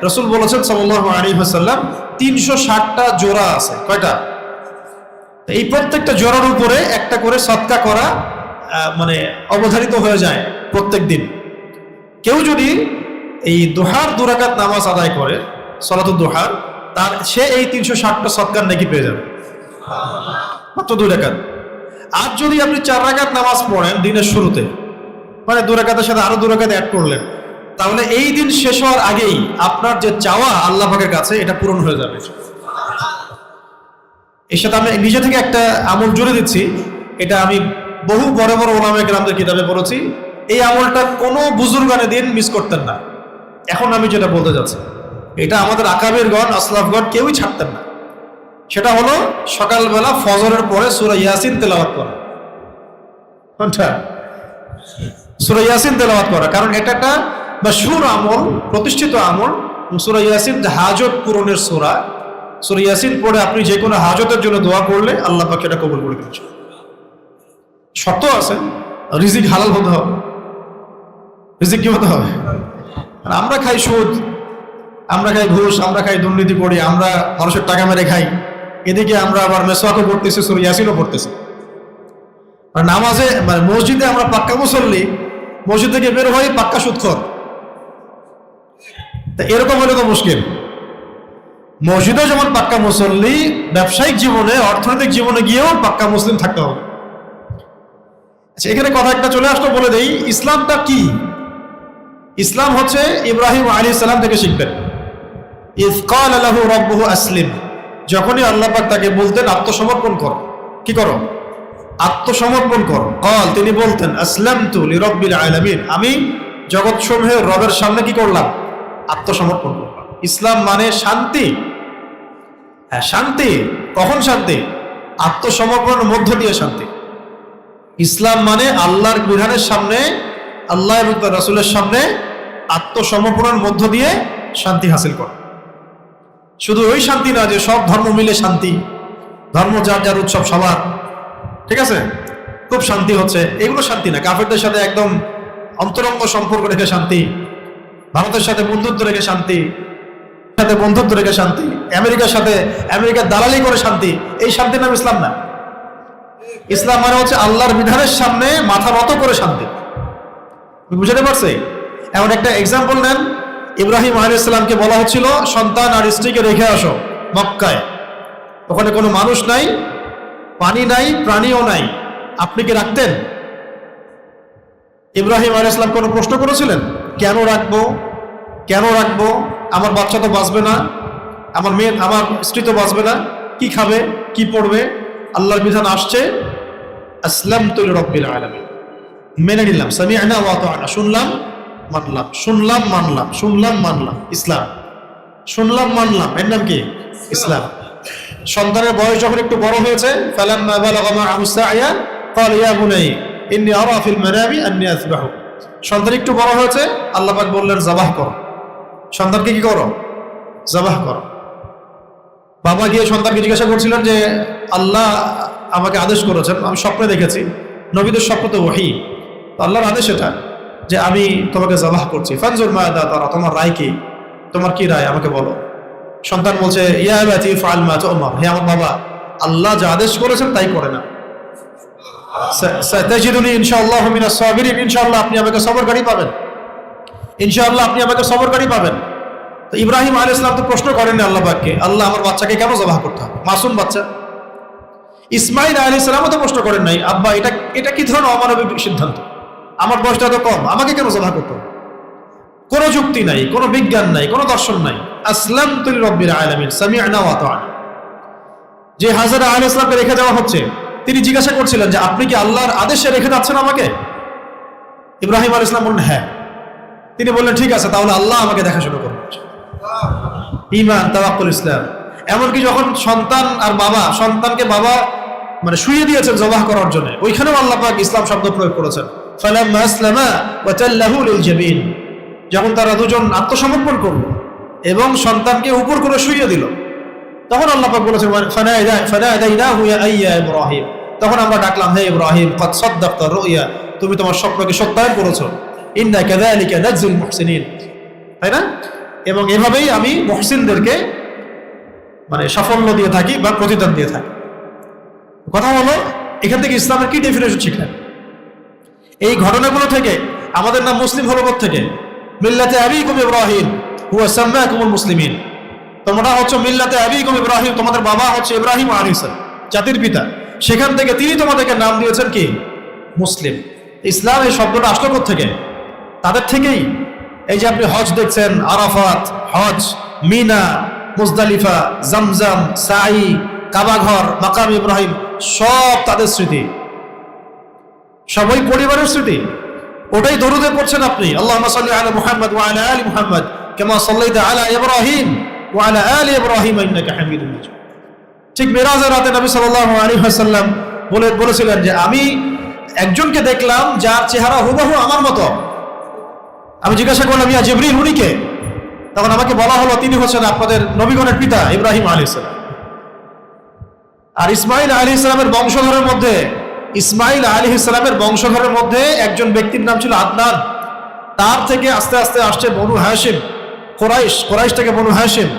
রাসূল বলেছেন সাল্লাল্লাহু আলাইহি ওয়াসাল্লাম 360টা জোড়া আছে। কয়টা? এই প্রত্যেকটা জোড়ার উপরে একটা করে সদকা করা মানে অবধারিত হয়ে যায় প্রত্যেক দিন। কেউ যদি এই দুহার 2 রাকাত নামাজ আদায় করে, সালাতুদ দুহার, তার সে এই 360টা সদকার নেকি পেয়ে যাবে, মাত্র 2 রাকাত। আর যদি আপনি 4 রাকাত নামাজ পড়েন দিনের শুরুতে, মানে 2 রাকাতের সাথে আরো 2 রাকাত অ্যাড করলেন, তাহলে এই দিন শেষ হওয়ার আগেই আপনার যে চাওয়া আল্লাহ পাকের কাছে এটা পূরণ হয়ে যাবে। এর সাথে আমি নিজে থেকে একটা আমল জুড়ে দিচ্ছি, এটা আমি বহু বড় বড় ওলামায়ে কেরামদের কিতাবে পড়েছি। এই আমলটা কোনো বুজুর্গানে দিন মিস করতেন না। এখন আমি যেটা বলতে যাচ্ছি, এটা আমাদের আকাবিরগণ, আসলাফগণ কেউই ছাড়তেন না। সেটা হলো সকালবেলা ফজরের পরে সূরা ইয়াসিন তেলাওয়াত করা। কোনটা? সূরা ইয়াসিন তেলাওয়াত করা, কারণ এটা একটা মাশহুর আমল, প্রতিষ্ঠিত আমল। সূরা ইয়াসিন হাজত পূরণের সূরা। সূরা ইয়াসিন পড়ে আপনি যে কোনো হাজতের জন্য দোয়া করলে আল্লাহ পাক সেটা কবুল করে দিচ্ছেন। শর্ত আছে, রিজিক হালাল হতে হবে। রিজিক কি হতে হবে? আমরা খাই সুদ, আমরা খাই ঘুষ, আমরা খাই দুর্নীতি করি, আমরা মানুষের টাকা মেরে খাই, এদিকে আমরা আবার মেসওয়াকও পড়তেছি, সূরা ইয়াসিনও পড়তেছি। আর নামাজে মানে মসজিদে আমরা পাক্কা মুসল্লি, মসজিদ থেকে বের হই পাক্কা সুদখোর। তা এরকম হলে তো মুশকিল। মসজিদে যেমন পাক্কা মুসল্লি, ব্যবসায়িক জীবনে, অর্থনৈতিক জীবনে গিয়েও পাক্কা মুসলিম থাকতে হবে। আচ্ছা, এখানে কথা একটা চলে আসলো, বলে দেই ইসলামটা কি। ইসলাম হচ্ছে ইব্রাহিম আলাইহিস সালাম থেকে শিখবেন। ইয ক্বালা লাহু রাব্বুহু আসলিম, যখনই আল্লাহ পাক তাকে বলতেন আত্মসমর্পণ করো, কি করো? আত্মসমর্পণ করো। ক্বাল, তিনি বলতেন আসলামতু লিরাব্বিল আলামিন, আমি জগৎসমূহের রবের সামনে কি করলাম? আত্মসমর্পণ করলাম। ইসলাম মানে শান্তি। হ্যাঁ, শান্তি। কখন শান্তি? আত্মসমর্পণের মধ্য দিয়ে শান্তি। ইসলাম মানে আল্লাহর বিধানের সামনে, আল্লাহ এবং তার রাসূলের সামনে আত্মসমর্পণের মধ্য দিয়ে শান্তি হাসিল করা। শুধু ওই শান্তি না যে সব ধর্ম মিলে শান্তি, ধর্ম যার যার উৎসব সবার, ঠিক আছে, খুব শান্তি হচ্ছে, এগুলো শান্তি না। কাফেরদের সাথে একদম অন্তরঙ্গ সম্পর্ক রেখে শান্তি, ভারতের সাথে বন্ধুত্ব রেখে শান্তি, বন্ধুত্ব রেখে শান্তি, আমেরিকার সাথে আমেরিকার দালালি করে শান্তি, এই শান্তির নাম ইসলাম না। ইসলাম মানে হচ্ছে আল্লাহর বিধানের সামনে মাথা নত করে শান্তি। বুঝতে পারছি? এমন একটা এক্সাম্পল নেন, ইব্রাহিম আলাইহিস সালামকে বলা হচ্ছিল সন্তান আর স্ত্রীকে রেখে আসো মক্কায়, ওখানে কোনো মানুষ নাই, পানি নাই, প্রাণীও নাই, আপনি কি রাখতেন? ইব্রাহিম আলাইহিস সালাম কোনো প্রশ্ন করেছিলেন? কেন রাখবো, কেন রাখবো? আমার বাচ্চা তো বাঁচবে না, আমার মেয়ে, আমার স্ত্রী তো বাঁচবে না, কি খাবে, কি পড়বে? আল্লাহর বিধান আসছে, আসলামতু লিরাব্বিল আলামিন, মেনে নিলাম, সামি'না ওয়া আতা'না, শুনলাম মানলাম, শুনলাম মানলাম, শুনলাম মানলাম, ইসলাম। শুনলাম মানলাম, এর নাম কি? ইসলাম। সন্তানের বয়স যখন একটু বড় হয়েছে, ফালাম্মা বালাগা মা'আহু সা'য়া ক্বালা ইয়া বুনাইয়া ইন্নী আরা ফিল মানামি আন্নী আযবাহুক। সন্তান একটু বড় হয়েছে, আল্লাহ পাক বললেন জবাহ করো। সন্তানকে কি করো? জবাহ করো। বাবা গিয়ে সন্তানকে জিজ্ঞাসা করছিলেন যে আল্লাহ আমাকে আদেশ করেছেন, আমি স্বপ্নে দেখেছি, নবীদের স্বপ্ন তো ওহী, তো আল্লাহর আদেশ এটা যে আমি তোমাকে জবাহ করছি, ফানজুর মাযা তারা, তোমার রায় কি, তোমার কি রায় আমাকে বলো। সন্তান বলছে ইয়া আবাতি ফাআল মা তু'মার, হে আমার বাবা, আল্লাহ যা আদেশ করেছেন তাই করে না। সাতাজিদুনি ইনশাআল্লাহু মিনাস সাবিরিন, ইনশাআল্লাহ আপনি আমাকে সবরকারী পাবেন, ইনশাআল্লাহ আপনি আমাকে সবরকারী পাবেন। তো ইব্রাহিম আলাইহিস সালাম তো প্রশ্ন করেননি আল্লাহ পাককে, আল্লাহ আমার বাচ্চাকে কেন জবাহ করতে হবে, মাসুম বাচ্চা। ইসমাইল আলাইহিস সালামও তো প্রশ্ন করেন নাই, আব্বা এটা কি ধরনের অমানবিক সিদ্ধান্ত, আমার বয়সটা তো কম, আমাকে কেন জবাহ করতে হবে। কোনো যুক্তি নাই, কোনো বিজ্ঞান নাই, কোনো দর্শন নাই। আসলামতু লিরাব্বিল আলামিন সামি'না ওয়া আতা'না। যে হাজরা আলাইহিস সালামকে রেখে যাওয়া হচ্ছে, তিনি জিজ্ঞাসা করছিলেন যে আপনি কি আল্লাহর আদেশে রেখে যাচ্ছেন আমাকে? ইব্রাহিম আলাইহিস সালাম বললেন হ্যাঁ। তিনি বললেন ঠিক আছে, তাহলে আল্লাহ আমাকে দেখাশোনা করবেন। ঈমান, তাওয়াক্কুল, ইসলাম। এমনকি যখন সন্তান আর বাবা, সন্তানকে বাবা মানে শুইয়ে দিয়েছেন জবাহ করার জন্য, ওইখানেও আল্লাহ পাক ইসলাম শব্দ প্রয়োগ করেছেন। ফালাম্মা আসলামা ওয়া তাল্লাহু লিল জাবিন, যখন তারা দুজন আত্মসমর্পণ করলো এবং সন্তানকে উপর করে শুইয়ে দিল, তখন আল্লাহ পাক বলেছেন ফানাদাইনাহু ইয়া ইব্রাহিম, তখন আমরা ডাকলাম হে ইব্রাহিম, ক্বাদ সাদ্দাকতা রুয়া, তুমি তোমার স্বপ্নকে সত্যায়ন করেছো। ইন্না কাযালিকা নাজজিল মুহসিনিন, তাই না? এবং এভাবেই আমি মুহসিনদেরকে মানে সাফল্য দিয়ে থাকি বা প্রতিদান দিয়ে থাকি। কথা হলো এখান থেকে ইসলামের কি ডেফিনেশন শিখলেন? এই ঘটনাগুলো থেকে আমাদের নাম মুসলিম হলো থেকে মিল্লাতে আবিকুম ইব্রাহিম হুয়া সাম্মাকুমুল মুসলিমিন, তোমরা হচ্ছে মিল্লাতে আবিকুম ইব্রাহিম, তোমাদের বাবা হচ্ছে ইব্রাহিম আলাইহিস সালাম, জাতির পিতা, সেখান থেকে তিনি তোমাদেরকে নাম দিয়েছেন কি? মুসলিম। ইসলাম এই শব্দটা আসলো থেকে? তাদের থেকেই। এই যে আপনি হজ দেখছেন, আরাফাত, হজ, মিনা, মুজদালিফা, জামজাম, সাই, কাবাঘর, মাকাম ইব্রাহিম, সব তাদের স্মৃতি, সবাই পরিবারের স্মৃতি। ওটাই দরুদে পড়ছেন আপনি, আল্লাহুম্মা সাল্লি আলা মুহাম্মদ ওয়া আলা আলি মুহাম্মদ কামা সাল্লাইতা আলা ইব্রাহিম ওয়া আলা আলি ইব্রাহিম ইন্নাকা হামিদুম মাজিদ। ঠিক মিরাজের রাতে নবী সাল্লাল্লাহু আলাইহি ওয়াসাল্লাম বলেছিলেন যে আমি একজনকে দেখলাম যার চেহারা হুবহু আমার মতো। আমি জিজ্ঞাসা করলাম ইয়া জিবরিল, উনি কে? তখন আমাকে বলা হলো তিনি হচ্ছেন আপনাদের নবীগণের পিতা ইব্রাহিম আলাইহিস সালাম। আর ইসমাইল আলাইহিস সালামের বংশধরের মধ্যে, ইসমাইল আলাইহিস সালামের বংশধরের মধ্যে একজন ব্যক্তির নাম ছিল আদনান। তার থেকে আস্তে আস্তে আসছে বনু হাশিম, কোরাইশ থেকে বনু হাশিম।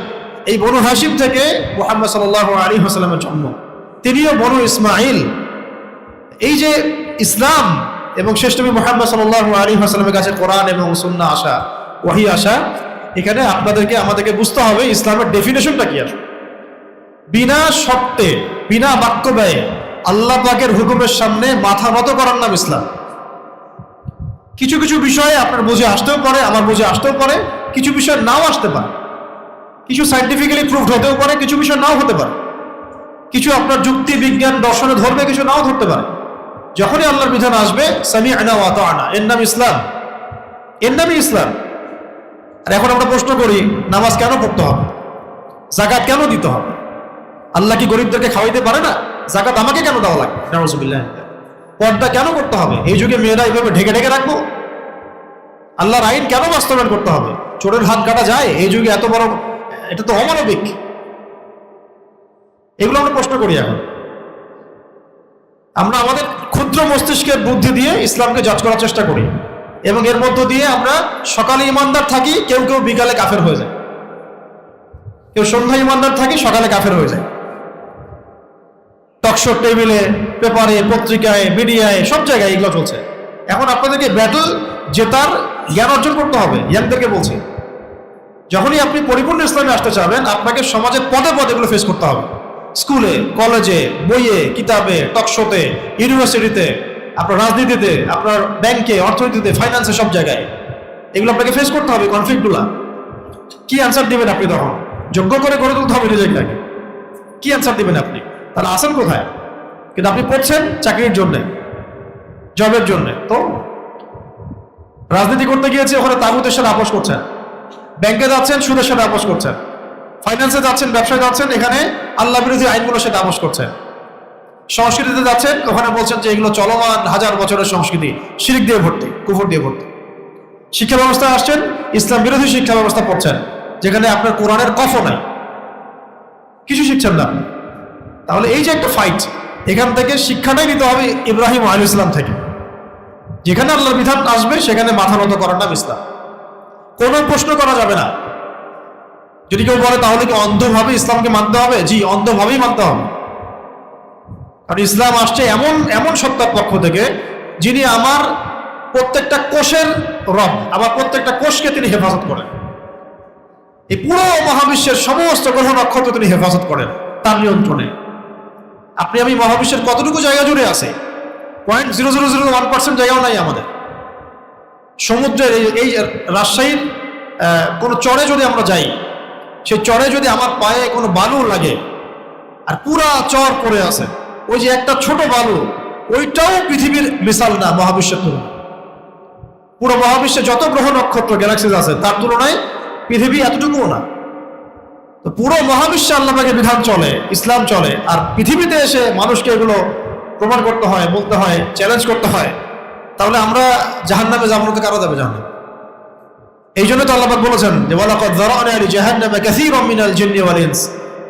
এই বনু হাশিম থেকে মুহাম্মদ সাল্লাল্লাহু আলাইহি ওয়াসাল্লামের জন্ম, তিনিও বনু ইসমাইল। এই যে ইসলাম এবং শেষ নবী মুহাম্মদ সাল্লাল্লাহু আলাইহি ওয়াসাল্লামের কাছে কোরআন এবং সুন্নাহ আসা, ওহী আসা, এখানে আমাদেরকে বুঝতে হবে ইসলামের ডেফিনেশনটা কি আসলে। বিনা শর্তে, বিনা বাক্য ব্যয়ে আল্লাহ পাকের হুকুমের সামনে মাথা নত করার নাম ইসলাম। কিছু কিছু বিষয়ে আপনার বুঝে আসতেও পারে, আমার বুঝে আসতেও পারে, কিছু বিষয় নাও আসতে পারে, কিছু সাইন্টিফিক্যালি প্রুভড হতেও পারে, কিছু বিষয় নাও হতে পারে, কিছু আপনার যুক্তি বিজ্ঞান দর্শনে ধরবে, কিছু নাও ধরতে পারে। যখনই আল্লাহর বিধান আসবে সামি'না ওয়া আতা'না, এর নাম ইসলাম, এর নামই ইসলাম। আর এখন আমরা প্রশ্ন করি নামাজ কেন পড়তে হবে, যাকাত কেন দিতে হবে? আল্লাহ কি গরিবদেরকে খাওয়াইতে পারে না? যাকাত আমাকে কেন দেওয়া লাগবে? নাউযুবিল্লাহ। পর্দা কেন করতে হবে? এই যুগে মেয়েরা এইভাবে ঢেকে ঢেকে রাখবো? আল্লাহর আইন কেন বাস্তবায়ন করতে হবে? চোরের হাত কাটা যায় এই যুগে? এত বড়, এটা তো অমানবিক। এগুলো আমরা প্রশ্ন করি। এখন আমরা আমাদের ক্ষুদ্র মস্তিষ্কের বুদ্ধি দিয়ে ইসলামকে জাজ করার চেষ্টা করি এবং এর মধ্য দিয়ে আমরা সকালে ইমানদার থাকি, কেউ কেউ বিকালে কাফের হয়ে যায়, কেউ সন্ধ্যা ইমানদার থাকি, সকালে কাফের হয়ে যায়। টকশো, টেবিলে, পেপারে, পত্রিকায়, মিডিয়ায়, সব জায়গায় এগুলো চলছে। এখন আপনাদেরকে ব্যাটল জেতার জ্ঞান অর্জন করতে হবে। ইয়াংদেরকে বলছি, যখনই আপনি পরিপূর্ণ ইসলামে আসতে চাবেন, আপনাকে সমাজের পদে পদে এগুলো ফেস করতে হবে। স্কুলে, কলেজে, বইয়ে, কিতাবে, টকশোতে, ইউনিভার্সিটিতে, আপনার রাজনীতিতে, আপনার ব্যাংকে, অর্থনীতিতে, ফাইন্যান্সে, সব জায়গায় এগুলো আপনাকে ফেস করতে হবে। কনফ্লিক্টগুলা কি অ্যান্সার দিবেন আপনি? তখন যোগ্য করে গড়ে তুলতে হবে নিজেকে। কি অ্যান্সার দিবেন আপনি? তাহলে আসেন কোথায়? কিন্তু আপনি পড়ছেন চাকরির জন্যে, জবের জন্যে। তো রাজনীতি করতে গিয়েছে, ওখানে তাগুতের সাথে আপোষ করছেন। ব্যাংকে যাচ্ছেন, সুদের সাথে আপোষ করছেন। ফাইন্যান্সে যাচ্ছেন, ব্যবসায় যাচ্ছেন, এখানে আল্লাহ বিরোধী আইনগুলোর সাথে আপোষ করছেন। সংস্কৃতিতে যাচ্ছেন, ওখানে বলছেন যে এগুলো চলমান হাজার বছরের সংস্কৃতি, শিরক দিয়ে ভর্তি, কুফর দিয়ে ভর্তি। শিক্ষা ব্যবস্থায় আসছেন, ইসলাম বিরোধী শিক্ষা ব্যবস্থা পড়ছেন, যেখানে আপনার কোরআনের কফ নাই, কিছু শিখছেন না। তাহলে এই যে একটা ফাইট, এখান থেকে শিক্ষাটাই নিতে হবে ইব্রাহিম আলাইহিস সালাম থেকে। যেখানে আল্লাহর বিধান আসবে সেখানে মাথা নত করার নাম ইসলাম, কোনো প্রশ্ন করা যাবে না। যদি কেউ বলে তাহলে কি অন্ধভাবে ইসলামকে মানতে হবে? জি, অন্ধভাবেই মানতে হবে। কারণ ইসলাম আসছে এমন এমন সত্তার পক্ষ থেকে যিনি আমার প্রত্যেকটা কোষের রব, আবার প্রত্যেকটা কোষকে তিনি হেফাজত করেন। এই পুরো মহাবিশ্বের সমস্ত গ্রহ নক্ষত্র তিনি হেফাজত করেন তার নিয়ন্ত্রণে। আপনি আমি মহাবিশ্বের কতটুকু জায়গা জুড়ে আছে? 0.0001% জায়গাও নাই আমাদের। সমুদ্রের এই রাজশাহীর কোনো চরে যদি আমরা যাই, সেই চরে যদি আমার পায়ে কোনো বালু লাগে আর পুরা চর পড়ে আছে, ওই যে একটা ছোট বালু, ওইটাও পৃথিবীর মিসাল না মহাবিশ্বের তুলনায়। পুরো মহাবিশ্বে যত গ্রহ নক্ষত্র গ্যালাক্সিস আছে তার তুলনায় পৃথিবী এতটুকুও না। তো পুরো মহাবিশ্বে আল্লাহ পাকের বিধান চলে, ইসলাম চলে, আর পৃথিবীতে এসে মানুষকে এগুলো প্রমাণ করতে হয়, বলতে হয়, চ্যালেঞ্জ করতে হয়। তাহলে আমরা জাহান্নামে যাবো না তো কারো যাবে জাহান্নামে? এই জন্য তো আল্লাহ পাক বলেছেন যে ওয়ালাকাদ যারানা লিজাহান্নামা কাসীরাম মিনাল জিন্নি ওয়াল ইনস,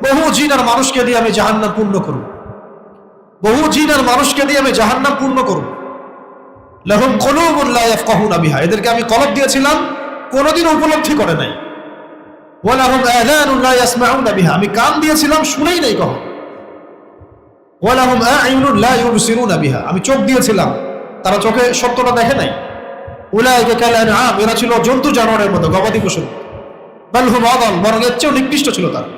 বহু জিন আর মানুষকে দিয়ে আমি জাহান্নাম পূর্ণ করব। বহু জিন আর মানুষকে দিয়ে আমি জাহান্নাম পূর্ণ করব। লাহুম কুলুবুন লা ইয়াফকাহুনা বিহা, এদেরকে আমি কলব দিয়েছিলাম, কোনোদিন উপলব্ধি করে নাই। ওয়া লাহুম আযানুন লা ইয়াসমাউনা বিহা, আমি কান দিয়েছিলাম, শুনেই নাই কখনো। ওয়া লাহুম আ'ইউনুন লা ইউবসিরুনা বিহা, আমি চোখ দিয়েছিলাম, তারা চোখে সত্যটা দেখে নাই। উলাইকা কাল আনআম, এরা ছিল জন্তু জানোয়ারের মতো, গবাদি পশু। বাল হুম আযাল, বরং এর চেয়েও নিকৃষ্ট ছিল তারা।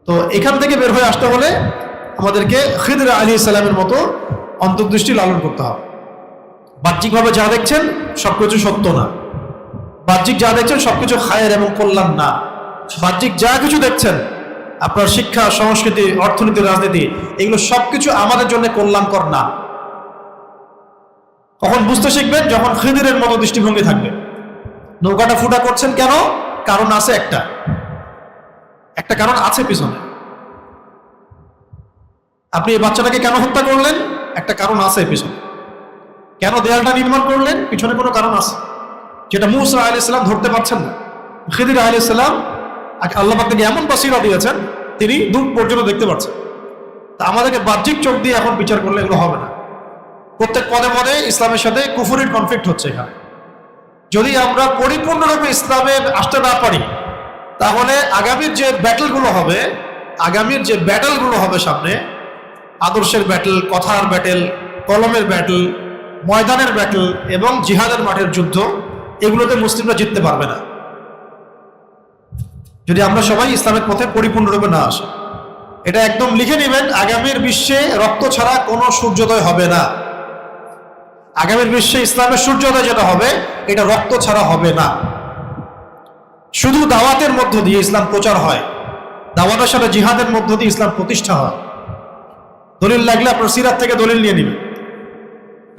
তো এখান থেকে বের হয়ে আসতে হলে আমাদেরকে খিদর আলাইহিস সালামের মতো অন্তর্দৃষ্টি লালন করতে হবে। বাহ্যিকভাবে যা দেখছেন সবকিছু সত্য না, বাহ্যিক যা দেখছেন সবকিছু খায়ের এবং কল্যাণ না। বাহ্যিক যা কিছু দেখছেন, আপনার শিক্ষা, সংস্কৃতি, অর্থনীতি, রাজনীতি, এগুলো সবকিছু আমাদের জন্য কল্যাণকর না। কখন বুঝতে শিখবেন? যখন খিদিরের মতো দৃষ্টিভঙ্গি থাকবে। নৌকাটা ফুটা করছেন কেন? কারণ আছে, একটা কারণ আছে পিছনে। আপনি এই বাচ্চাটাকে কেন হত্যা করলেন? একটা কারণ আছে পিছনে। কেন দেয়ালটা নির্মাণ করলেন? পিছনে কোনো কারণ আছে, যেটা মূসা আলাইহিস সালাম ধরতে পারছেন না। খিদির আলাইহিস সালাম আল্লাহ পাক তাকে এমন বাসিরা দিয়েছেন, তিনি দূর পর্যন্ত দেখতে পাচ্ছেন। তা আমাদেরকে বাহ্যিক চোখ দিয়ে এখন বিচার করলে এগুলো হবে না। প্রত্যেক পদে পদে ইসলামের সাথে কুফরের কনফ্লিক্ট হচ্ছে এখানে। যদি আমরা পরিপূর্ণরূপে ইসলামে আসতে না পারি, তাহলে আগামীর যে ব্যাটেলগুলো হবে সামনে, আদর্শের ব্যাটেল, কথার ব্যাটেল, কলমের ব্যাটেল, ময়দানের ব্যাটেল এবং জিহাদের মাঠের যুদ্ধ, এগুলোতে মুসলিমরা জিততে পারবে না যদি আমরা সবাই ইসলামের পথে পরিপূর্ণরূপে না আসি। এটা একদম লিখে নেবেন, আগামীর বিশ্বে রক্ত ছাড়া কোনো সূর্যোদয় হবে না। আগামীর বিশ্বে ইসলামের সূর্যোদয় যেটা হবে, এটা রক্ত ছাড়া হবে না। শুধু দাওয়াতের মধ্য দিয়ে ইসলাম প্রচার হয়, দাওয়াতের সাথে জিহাদের মধ্য দিয়ে ইসলাম প্রতিষ্ঠা হয়। দলিল লাগলে আপনার সিরাত থেকে দলিল নিয়ে নেবেন।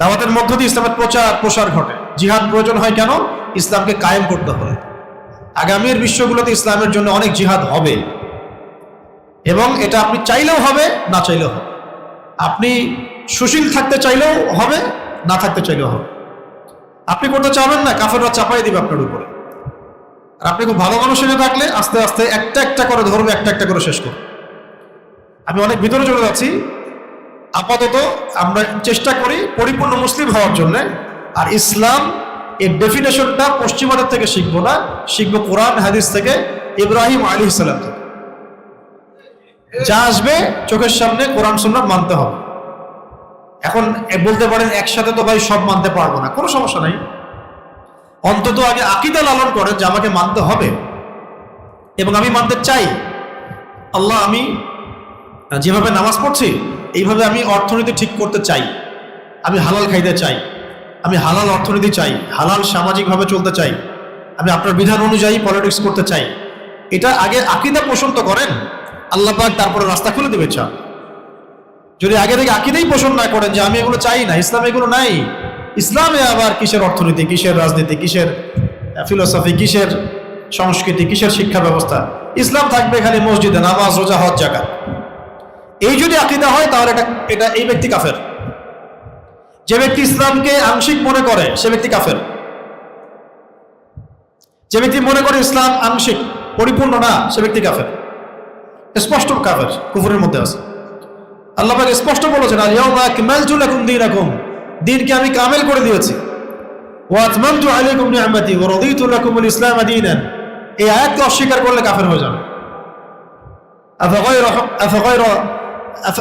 দাওয়াতের মধ্য দিয়ে ইসলামের প্রসার ঘটে। জিহাদ প্রয়োজন হয় কেন? ইসলামকে কায়েম করতে হয়। আগামীর বিশ্বগুলোতে ইসলামের জন্য অনেক জিহাদ হবে, এবং এটা আপনি চাইলেও হবে, না চাইলেও হবে। আপনি সুশীল থাকতে চাইলেও হবে, না থাকতে চাইলেও হবে। আপনি করতে চাবেন না, কাফেররা চাপাই দিবে আপনার উপরে। আর আপনি খুব ভালো মানুষ হয়ে থাকলে আস্তে আস্তে একটা একটা করে ধরবে, একটা একটা করে শেষ করবে। আমি অনেক ভিতরে চলে যাচ্ছি। আপাতত আমরা চেষ্টা করি পরিপূর্ণ মুসলিম হওয়ার জন্য। আর ইসলাম এর ডেফিনেশনটা পশ্চিমাদের থেকে শিখবো না, শিখবো কোরআন হাদিস থেকে, ইব্রাহিম আলাইহিস সালাম থেকে। যা আসবে চোখের সামনে কোরআন সুন্নাহ মানতে হবে। এখন বলতে পারেন একসাথে তো ভাই সব মানতে পারবো না, কোনো সমস্যা নাই। অন্তত আগে আকীদা লালন করেন যে আমাকে মানতে হবে এবং আমি মানতে চাই। আল্লাহ, আমি যেভাবে নামাজ পড়ছি এইভাবে আমি অর্থনীতি ঠিক করতে চাই, আমি হালাল খাইতে চাই, আমি হালাল অর্থনীতি চাই, হালাল সামাজিকভাবে চলতে চাই, আমি আপনার বিধান অনুযায়ী পলিটিক্স করতে চাই। এটা আগে আকীদা পোষণ তো করেন, আল্লাহ পাক তারপরে রাস্তা খুলে দেবে। যদি আগে থেকে আকীদাই পোষণ না করেন যে আমি এগুলো চাই না, ইসলামে এগুলো নাই, ইসলামে আবার কিসের অর্থনীতি, কিসের রাজনীতি, কিসের ফিলোসফি, কিসের সংস্কৃতি, কিসের শিক্ষা ব্যবস্থা? ইসলাম থাকবে খালি মসজিদে, নামাজ, রোজা, হজ, যাকাত। এই যদি আকীদা হয় তাহলে এটা এই ব্যক্তি কাফের। যে ব্যক্তি ইসলামকে আংশিক মনে করে সে ব্যক্তি কাফের। যে ব্যক্তি মনে করে ইসলাম আংশিক, পরিপূর্ণ না, সে ব্যক্তি কাফের, স্পষ্ট কাফের, কুফরের মধ্যে আছে। আল্লাহ পাক স্পষ্ট বলেছেন, আল-ইয়াওমা আকমালতু লাকুম দীনাকুম, দ্বীনকে আমি কামেল করে দিয়েছি। ওয়া আতমামতু আলাইকুম নি'মাতি ওয়া রাদিতু লাকুমুল ইসলাম দীনান। এই আয়াতকে অস্বীকার করলে কাফের হয়ে যাবে।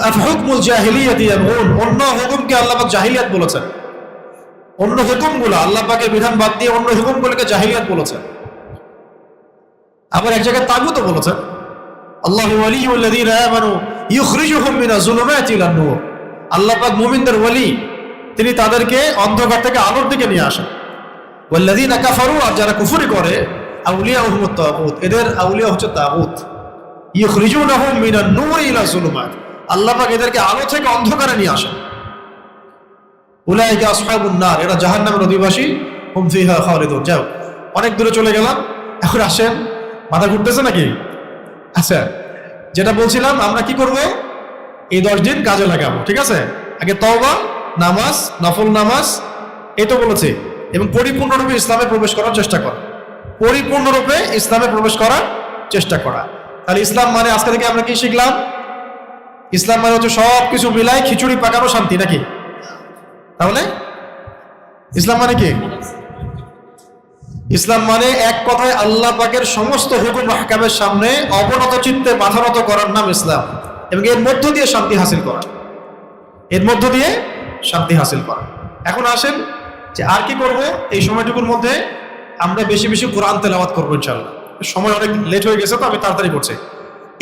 আফহুকমুল জাহিলিয়াতি ইয়াবগুন, অন্য হুকুমকে আল্লাহ পাক জাহিলিয়াত বলেছেন। অন্য হুকুমগুলো, আল্লাহ পাকের বিধান বাদ দিয়ে অন্য হুকুমগুলোকে জাহিলিয়াত বলেছেন। আবার এক জায়গায় তাগুতও বলেছেন, আল্লাহু ওয়ালিয়ুল্লাযীনা আমানু ইউখরিজুহুম মিনাজ যুলুমাতি ইলান নূর। আল্লাহ পাক মুমিনদের ওয়ালি, তিনি তাদেরকে অন্ধকার থেকে আলোর দিকে নিয়ে আসেন। ওয়াল্লাযীনা কাফারু, আর যারা কুফরি করে, আউলিয়াহুমুত তাগুত, এদের আউলিয়া হচ্ছে তাগুত। ইউখরিজুনাহুম মিনান নূরি ইলা যুলুমাত, আল্লাহ পাক এদেরকে আলো থেকে অন্ধকারে নিয়ে আসেন। উলাইকা আসহাবুন নার, এরা জাহান্নামের অধিবাসী, হুম ফিহা খালিদুন। যাও, অনেক দূরে চলে গেলাম, এখন আসেন। মাথা ঘুরতেছে নাকি? আচ্ছা, যেটা বলছিলাম, আমরা কি করব? এই 10 দিন কাজে লাগাবো, ঠিক আছে? আগে তওবা, নামাজ, নফল নামাজ, এই তো বলেছি, এবং পরিপূর্ণরূপে ইসলামে প্রবেশ করার চেষ্টা করা। পরিপূর্ণরূপে ইসলামে প্রবেশ করার চেষ্টা করা। তাহলে ইসলাম মানে আজকে থেকে আমরা কি শিখলাম? ইসলাম মানে হচ্ছে সব কিছু মিলাই খিচুড়ি পাকানো শান্তি, নাকি? তাহলে ইসলাম মানে কি? ইসলাম মানে এক কথায় আল্লাহ পাকের সমস্ত হুকুম আহকামের সামনে অবনত চিত্তে মাথা নত করার নাম ইসলাম, এবং এর মধ্য দিয়ে শান্তি হাসিল করা। এর মধ্য দিয়ে শান্তি হাসিল করা। এখন আসেন যে আর কি করব? এই সময়টুকুর মধ্যে আমরা বেশি বেশি কোরআন তেলাওয়াত করবো ইনশাআল্লাহ। সময় অনেক লেট হয়ে গেছে, তো আমি তাড়াতাড়ি করছি।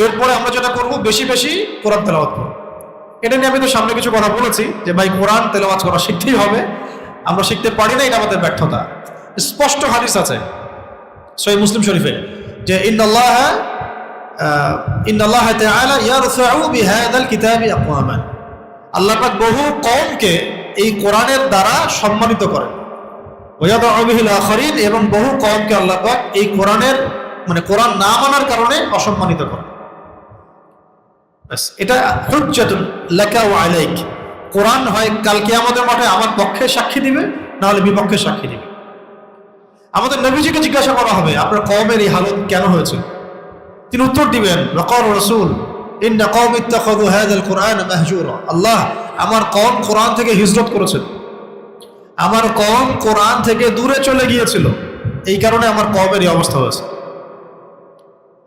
এরপরে আমরা যেটা করব, বেশি বেশি কোরআন তেলাওয়াত করব। এটা নিয়ে আমি তো সামনে কিছু কথা বলেছি যে ভাই কোরআন তেলাওয়াত করা শিখতেই হবে, আমরা শিখতে পারি না, এটা আমাদের ব্যর্থতা। স্পষ্ট হাদিস আছে সহিহ মুসলিম শরীফে যে ইন্নাল্লাহ তাআলা ইয়ারফাউ বিহাযাল কিতাবি আকওয়ামান, আল্লাহ পাক বহু কওমকে এই কোরআনের দ্বারা সম্মানিত করেন। ওয়া ইয়াদউ বিহিল আখারিন, এবং বহু কওমকে আল্লাহ পাক এই কোরআনের মানে কোরআন না মানার কারণে অসম্মানিত করেন। বাস, এটা হুজ্জাতুল লাকা ওয়া আলাইক। কোরআন হয় কাল কিয়ামতের মাঠে আমার পক্ষে সাক্ষী দিবে, না হলে বিপক্ষে সাক্ষী দিবে। আমাদের নবীজিকে জিজ্ঞাসা করা হবে আপনার কওমের এই হালত কেন হয়েছে? তিনি উত্তর দিবেন, ওয়াকাল রাসূল ইন্না কওমি ইত্তাখাযু হাযাল কুরআনা মাহজুরা। আল্লাহ, আমার কওম কোরআন থেকে হিজরত করেছে, আমার কওম কোরআন থেকে দূরে চলে গিয়েছিল, এই কারণে আমার কওমের এই অবস্থা হয়েছে।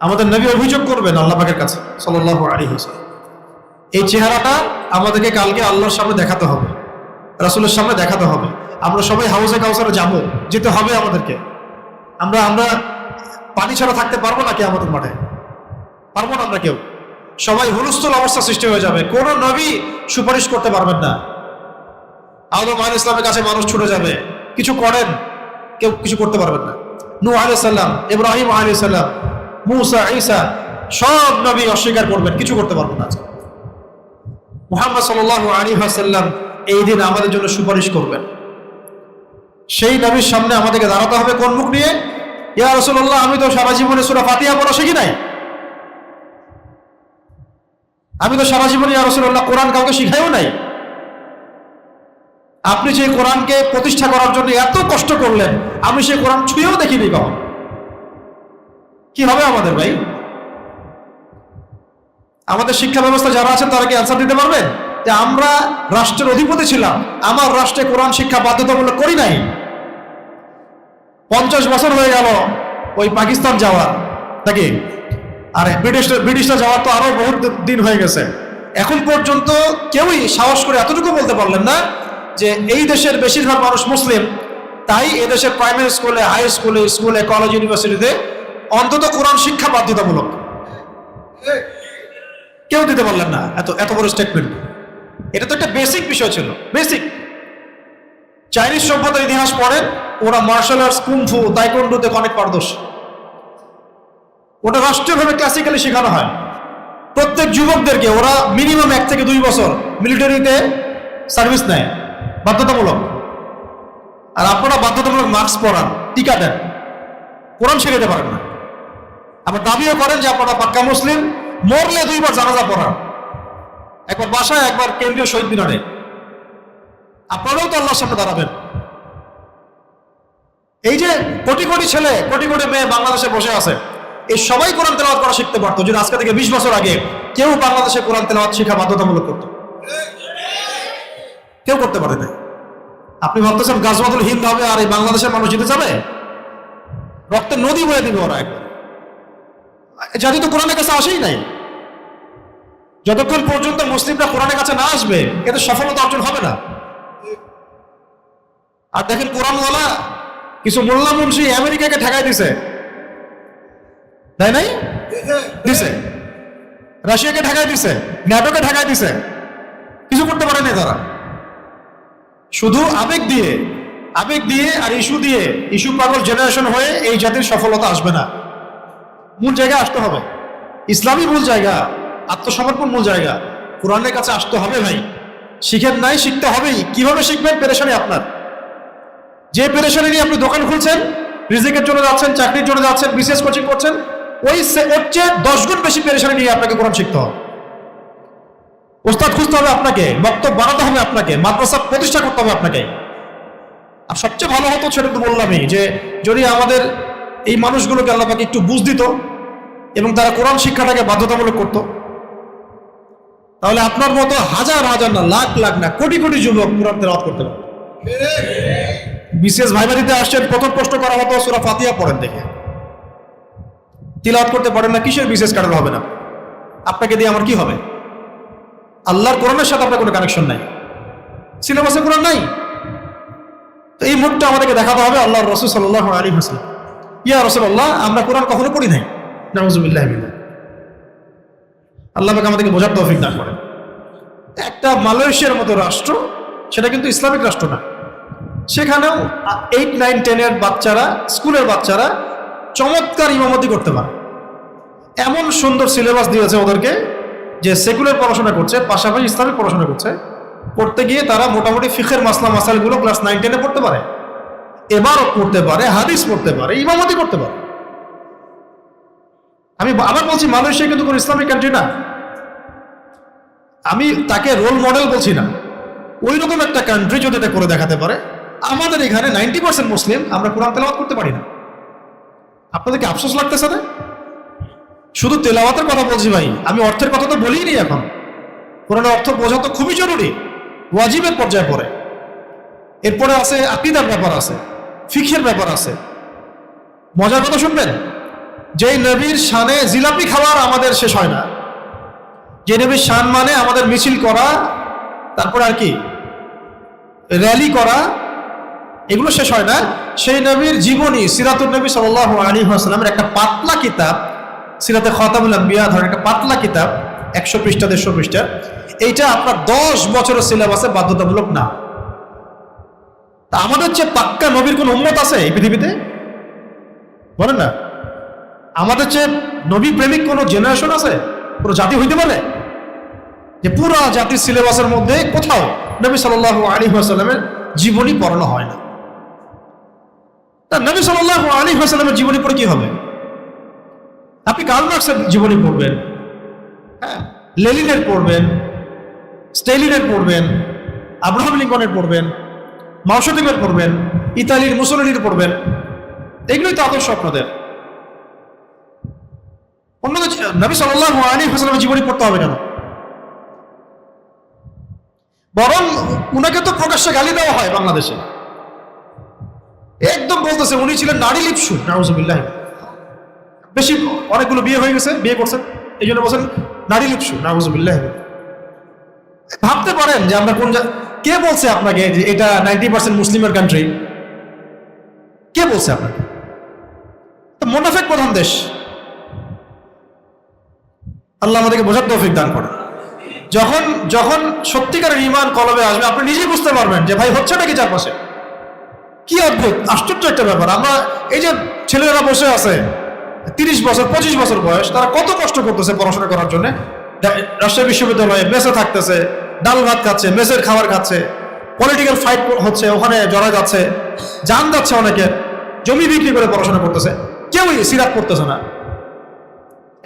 আমাদের নবী অভিযোগ করবেন আল্লাহ পাকের কাছে সাল্লাল্লাহু আলাইহি ওয়াসাল্লাম। এই চেহারাটা আমাদেরকে কালকে আল্লাহর সামনে দেখাতে হবে, রাসূলের সামনে দেখাতে হবে। আমরা সবাই হাউজে কাউসারে যাবো, যেতে হবে আমাদেরকে। আমরা পানি ছাড়া থাকতে পারবো না কি আমাদের মাঠে? পারবো না আমরা কেউ। সবাই হুলস্থুল অবস্থা সৃষ্টি হয়ে যাবে, কোন নবী সুপারিশ করতে পারবেন না। আদম আলাইহিস সালামের কাছে মানুষ ছুটে যাবে, কিছু করেন, কেউ কিছু করতে পারবেন না। নূহ আলাইহিস সালাম, ইব্রাহিম আলাইহিস সালাম, মুসা, ঈসা, সব নবী অস্বীকার করবেন, কিছু করতে পারবেন না। মুহাম্মদ সাল্লাল্লাহু আলাইহি ওয়াসাল্লাম এই দিন আমাদের জন্য সুপারিশ করবেন। সেই নবীর সামনে আমাদেরকে দাঁড়াতে হবে কোন মুখ নিয়ে? ইয়া রাসূলুল্লাহ, আমি তো সারা জীবনে সূরা ফাতিহা পড়া শিখি নাই, আমি তো সারা জীবনে ইয়া রাসূলুল্লাহ কোরআন কাউকে শিখাইও নাই। আপনি যে কোরআনকে প্রতিষ্ঠা করার জন্য এত কষ্ট করলেন, আমি সেই কোরআন ছুঁয়েও দেখিনি কখন। কি হবে আমাদের ভাই? আমাদের শিক্ষা ব্যবস্থা যারা আছেন তারা কি অ্যান্সার দিতে পারবেন যে আমরা রাষ্ট্রের অধিপতি ছিলাম, আমার রাষ্ট্রে কোরআন শিক্ষা বাধ্যতামূলক করি নাই? 50 বছর হয়ে গেল ওই পাকিস্তান যাওয়ার, নাকি? আর ব্রিটিশরা যাওয়ার তো আরো বহুত দিন হয়ে গেছে। এখন পর্যন্ত কেউই সাহস করে এতটুকু বলতে পারলেন না যে এই দেশের বেশিরভাগ মানুষ মুসলিম, তাই এদেশের প্রাইমারি স্কুলে, হাই স্কুলে, স্কুলে, কলেজ, ইউনিভার্সিটিতে অন্তত কোরআন শিক্ষা বাধ্যতামূলক। কেউ দিতে পারলেন না এত বড় স্টেটমেন্ট। এটা তো একটা বেসিক বিষয় ছিল, বেসিক। চাইনিজ সভ্যতার ইতিহাস পড়েন, ওরা মার্শাল আর্টস, কুংফু, তাইকোন্ডোতে অনেক পারদর্শী। ওটা রাষ্ট্রীয়ভাবে ক্লাসিক্যালি শেখানো হয়। প্রত্যেক যুবকদেরকে ওরা মিনিমাম 1 থেকে 2 বছর মিলিটারিতে সার্ভিস নেয়, বাধ্যতামূলক। আর আপনারা বাধ্যতামূলক মাস্ক পরান, টিকা দেন, কোরআন শেখাতে পারেন না। আবার দাবিও করেন যে আপনারা পাক্কা মুসলিম, মরলে 2 বার জানাজা পড়ান, একবার বাসায়, একবার কেন্দ্রীয় শহীদ মিনারে। আপনারাও তো আল্লাহর সামনে দাঁড়াবেন। এই যে কোটি কোটি ছেলে, কোটি কোটি মেয়ে বাংলাদেশে বসে আছে, এই সবাই কোরআন তেলাওয়াত করা শিখতে পারতো যদি আজকে থেকে 20 বছর আগে কেউ বাংলাদেশে কোরআন তেলাওয়াত শিক্ষা বাধ্যতামূলক করতো। কেউ করতে পারে না। আপনি ভাবতেছেন গাজওয়াতুল হিন্দ হবে আর এই বাংলাদেশের মানুষ জিতে যাবে? রক্তের নদী বয়ে দিবে ওরা একবার। জাতি তো কোরআনের কাছে আসেই নাই। যতক্ষণ পর্যন্ত মুসলিমরা কোরআনের কাছে না আসবে এতে সফলতা অর্জন হবে না। আর দেখেন কোরআনওয়ালা কিছু মোল্লা মুন্সি আমেরিকাকে ঠেকাই দিছে, তাই নাই? দিছে। রাশিয়াকে ঠেকাই দিছে, ন্যাটোকে ঠেকাই দিছে, কিছু করতে পারেনি তারা। শুধু আবেগ দিয়ে আর ইস্যু পাগল জেনারেশন হয়ে এই জাতির সফলতা আসবে না। মূল জায়গা আসতে হবে, ইসলামী মূল জায়গা, আত্মসমর্পণ মূল জায়গা, কোরআনের কাছে আসতে হবে। ভাই শিখেন নাই, শিখতে হবেই। কিভাবে শিখবেন? পেরেশানি আপনার। যে পেরেশানি নিয়ে আপনি দোকান খুলছেন, রিজিকের জন্য যাচ্ছেন, চাকরির জন্য যাচ্ছেন, বিসিএস কোচিং করছেন, ওর চেয়ে 10 গুণ বেশি পেরেশানি নিয়ে আপনাকে কোরআন শিখতে হবে। ওস্তাদ খুঁজতে হবে আপনাকে, বক্তব্য বানাতে হবে আপনাকে, মাদ্রাসা প্রতিষ্ঠা করতে হবে আপনাকে। আর সবচেয়ে ভালো হতো, সেটা তো বললামই, যে যদি আমাদের এই মানুষগুলোকে আল্লাহ পাক একটু বুঝ দিত এবং তারা কোরআন শিক্ষাটাকে বাধ্যতামূলক করত, তাহলে আপনার মতো হাজার হাজার না, লাখ লাখ না, কোটি কোটি যুবক কোরআন তেলাওয়াত করতে পারত। বিশেষ ভাইবারিতে আসছেন, প্রথম প্রশ্ন করা হতো সূরা ফাতিহা পড়েন, দেখে তিলাওয়াত করতে পারেন না, কিসের বিশেষ কারণ হবে না? আপনাকে দিয়ে আমার কি হবে? আল্লাহর কোরআনের সাথে আপনার কোনো কানেকশন নাই, সিলেবাসে কোরআন নাই। তো এই মুখটা আমাদেরকে দেখাতে হবে আল্লাহর রাসূল সাল্লাল্লাহু আলাইহি ওয়াসাল্লাম, ইয়া রাসূলুল্লাহ, আমরা কোরআন কখনো পড়ি নাই। নাউযুবিল্লাহি মিনাহ। আল্লাহ পাক আমাদেরকে বোঝার তৌফিক দান করেন। একটা মালয়েশিয়ার মতো রাষ্ট্র, সেটা কিন্তু ইসলামিক রাষ্ট্র না, সেখানেও 8, 9, 10 এর বাচ্চারা, স্কুলের বাচ্চারা চমৎকার ইমামতি করতে পারে। এমন সুন্দর সিলেবাস দিয়েছে ওদেরকে যে সেকুলার পড়াশোনা করছে, পাশাপাশি ইসলামিক পড়াশোনা করছে। পড়তে গিয়ে তারা মোটামুটি ফিকহের মাসাইলগুলো ক্লাস 9, 10 পড়তে পারে, এবারও পড়তে পারে, হাদিস পড়তে পারে, ইমামতি করতে পারে। আমি আবার বলছি, মালয়েশিয়া কিন্তু কোনো ইসলামিক কান্ট্রি না। আমি তাকে রোল মডেল বলছি না, ওই রকম একটা কান্ট্রি যদি এটা করে দেখাতে পারে। আমাদের এখানে 90% মুসলিম, আমরা কোরআন তেলাওয়াত করতে পারি না। আপনাদেরকে আফসোস লাগতেছে না? শুধু তেলাওয়াতের কথা বলছি ভাই, আমি অর্থের কথা তো বলিই নি এখন। কোরআনের অর্থ বোঝা তো খুবই জরুরি, ওয়াজিবের পর্যায়ে পড়ে। এরপরে আছে আকীদার ব্যাপার, আছে ফিকহের ব্যাপার আছে। মজার কথা শুনবেন, যেই নবীর শানে জিলাপি খাওয়ার আমাদের শেষ হয় না, যে নবীর শান মানে আমাদের মিছিল করা, তারপরে আর কি র্যালি করা, এগুলো শেষ হয় না, সেই নবীর জীবনী সিরাতুন নবী সাল্লাল্লাহু আলাইহি ওয়াসাল্লামের একটা পাতলা কিতাব, সিরাতে খাতামুল আম্বিয়া ধরেন একটা পাতলা কিতাব, 100 পৃষ্ঠা 150 পৃষ্ঠা, এইটা আপনার 10 বছরের সিলেবাসে বাধ্যতামূলক না। তা আমাদের চেয়ে পাক্কা নবীর কোন উম্মত আছে এই পৃথিবীতে? বলেন না। আমাদের চেয়ে নবী প্রেমিক কোন জেনারেশন আছে, পুরো জাতি হইতে পারে যে পুরো জাতির সিলেবাসের মধ্যে কোথাও নবী সাল্লাল্লাহু আলাইহি ওয়াসাল্লামের জীবনী পড়ানো হয় না? তা নবী সাল্লাল্লাহু আলাইহি ওয়াসাল্লামের জীবনী পড়ে কি হবে? আপনি কার্ল মার্কসের জীবনী পড়বেন, হ্যাঁ, লেনিনের পড়বেন, স্টেলিনের পড়বেন, আব্রাহাম লিঙ্কনের পড়বেন, মাও সেতুংয়ের পড়বেন, ইতালির মুসোলিনির পড়বেন, এগুলোই তো আদর্শ আপনাদের। অন্যদের নবী সাল্লাল্লাহু আলাইহি ওয়াসাল্লামের জীবনী পড়তে হবে কেন? বরং উনাকে তো প্রকাশ্যে গালি দেওয়া হয় বাংলাদেশে, একদম বলতেছে উনি ছিলেন নারী লিপসু। নাউযুবিল্লাহ। বেশি অনেকগুলো বিয়ে হয়ে গেছে, বিয়ে করছেন, এই জন্য বলছেন নারী লিপসু। নাউযুবিল্লাহ। ভাবতে পারেন যে আমরা কোন, কে বলছে আপনাকে যে এটা 90% মুসলিমের কান্ট্রি? কে বলছে আপনাকে? তো মুনাফিক প্রধান দেশ। আল্লাহ আমাদেরকে বোঝার তৌফিক দান করেন। যখন যখন সত্যিকারের ঈমান কলবে আসবে, আপনি নিজেই বুঝতে পারবেন যে ভাই হচ্ছে নাকি চারপাশে। কি অদ্ভুত আশ্চর্য একটা ব্যাপার। আমরা এই যে ছেলেরা বসে আছে 30 বছর 25 বছর বয়স, তারা কত কষ্ট করতেছে পড়াশোনা করার জন্য। রাজশাহী বিশ্ববিদ্যালয়ে মেসে থাকতেছে, ডাল ভাত খাচ্ছে, মেসের খাবার খাচ্ছে, পলিটিক্যাল ফাইট হচ্ছে, ওখানে জড়া যাচ্ছে, জান যাচ্ছে, অনেকে জমি বিক্রি করে পড়াশোনা করতেছে, কেউই সিরাত পড়তেছে না,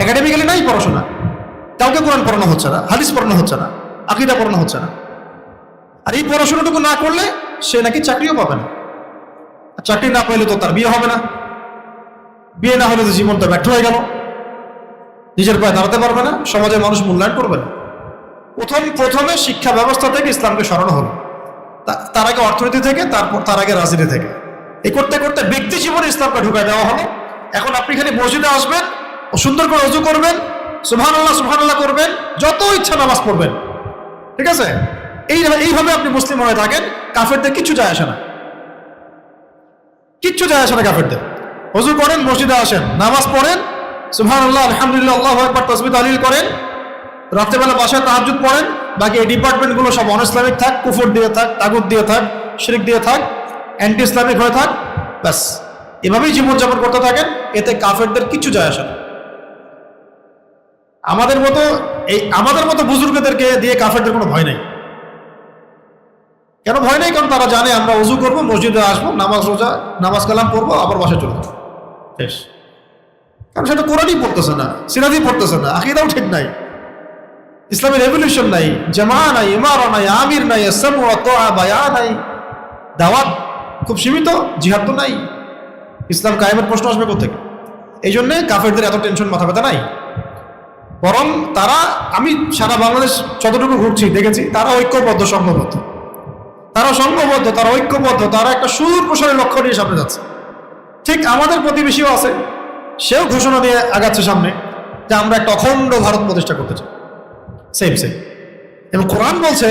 একাডেমিক্যালি নাই পড়াশোনা, কাউকে কোরআন পড়ানো হচ্ছে না, হাদিস পড়ানো হচ্ছে না, আকীদা পড়ানো হচ্ছে না। আর এই পড়াশোনাটুকু না করলে সে নাকি চাকরিও পাবে না, চাকরি না পাইলে তো তার বিয়ে হবে না, বিয়ে না হলে তো জীবন তো ব্যর্থ হয়ে গেল, নিজের পায়ে দাঁড়াতে পারবে না, সমাজের মানুষ মূল্যায়ন করবে না। প্রথমে শিক্ষা ব্যবস্থা থেকে ইসলামকে সরানো হলো, তার আগে অর্থনীতি থেকে, তার আগে রাজনীতি থেকে, এই করতে করতে ব্যক্তি জীবনে ইসলামকে ঢুকাই দেওয়া হলো। এখন আপনি খালি মসজিদে আসবেন, সুন্দর করে ওযু করবেন, সুবহানাল্লাহ করবেন, যত ইচ্ছা নামাজ পড়বেন, ঠিক আছে? এইভাবে আপনি মুসলিম হয়ে থাকেন, কাফেরদের কিচ্ছু যায় আসে না, কিচ্ছু যায় আসে না কাফেরদের। ওযু করেন, মসজিদে আসেন, নামাজ পড়েন, সুবহানাল্লাহ, আলহামদুলিল্লাহ, আল্লাহু আকবার, তাসবিহ তাহলিল করেন, রাত্রেবেলা বাসায় তাহাজ্জুদ পড়েন, বাকি এই ডিপার্টমেন্টগুলো সব অন ইসলামিক থাক, কুফর দিয়ে থাক, তাগুত দিয়ে থাক, শিরক দিয়ে থাক, অ্যান্টি ইসলামিক হয়ে থাক, ব্যাস এভাবেই জীবনযাপন করতে থাকেন, এতে কাফেরদের কিচ্ছু যায় আসে না। আমাদের মতো বুজুর্গদেরকে দিয়ে কাফেরদের কোনো ভয় নেই। কেন ভয় নেই? কারণ তারা জানে আমরা ওযু করবো, মসজিদে আসবো, নামাজ কালাম পড়বো, আবার বাসায় চলে যাবো, বেশ। কারণ সেটা কোরআনই পড়তেছে না, সিরাতই পড়তেছে না, আকীদাও ঠিক নাই, ইসলামের রেভলিউশন নাই, জামা নাই, ইমারা নাই, আমির নাই, সামু ওয়া তাআ বায়া নাই, দাওয়াত খুব সীমিত, জিহাদ তো নাই, ইসলাম কায়েমের প্রশ্ন আসবে কোত্থেকে? এই জন্যে কাফেরদের এত টেনশন, মাথা ব্যথা নাই। বরং তারা, আমি সারা বাংলাদেশ যতটুকু ঘুরছি দেখেছি, তারা ঐক্যবদ্ধ, সংঘবদ্ধ, তারা ঐক্যবদ্ধ, তারা একটা সুদূর প্রসারী লক্ষ্য নিয়ে সামনে যাচ্ছে। ঠিক আমাদের প্রতিবেশীও আছে, সেও ঘোষণা দিয়ে আগাচ্ছে সামনে যে আমরা একটা অখণ্ড ভারত প্রতিষ্ঠা করতে চাই, সেম। এবং কোরআন বলছে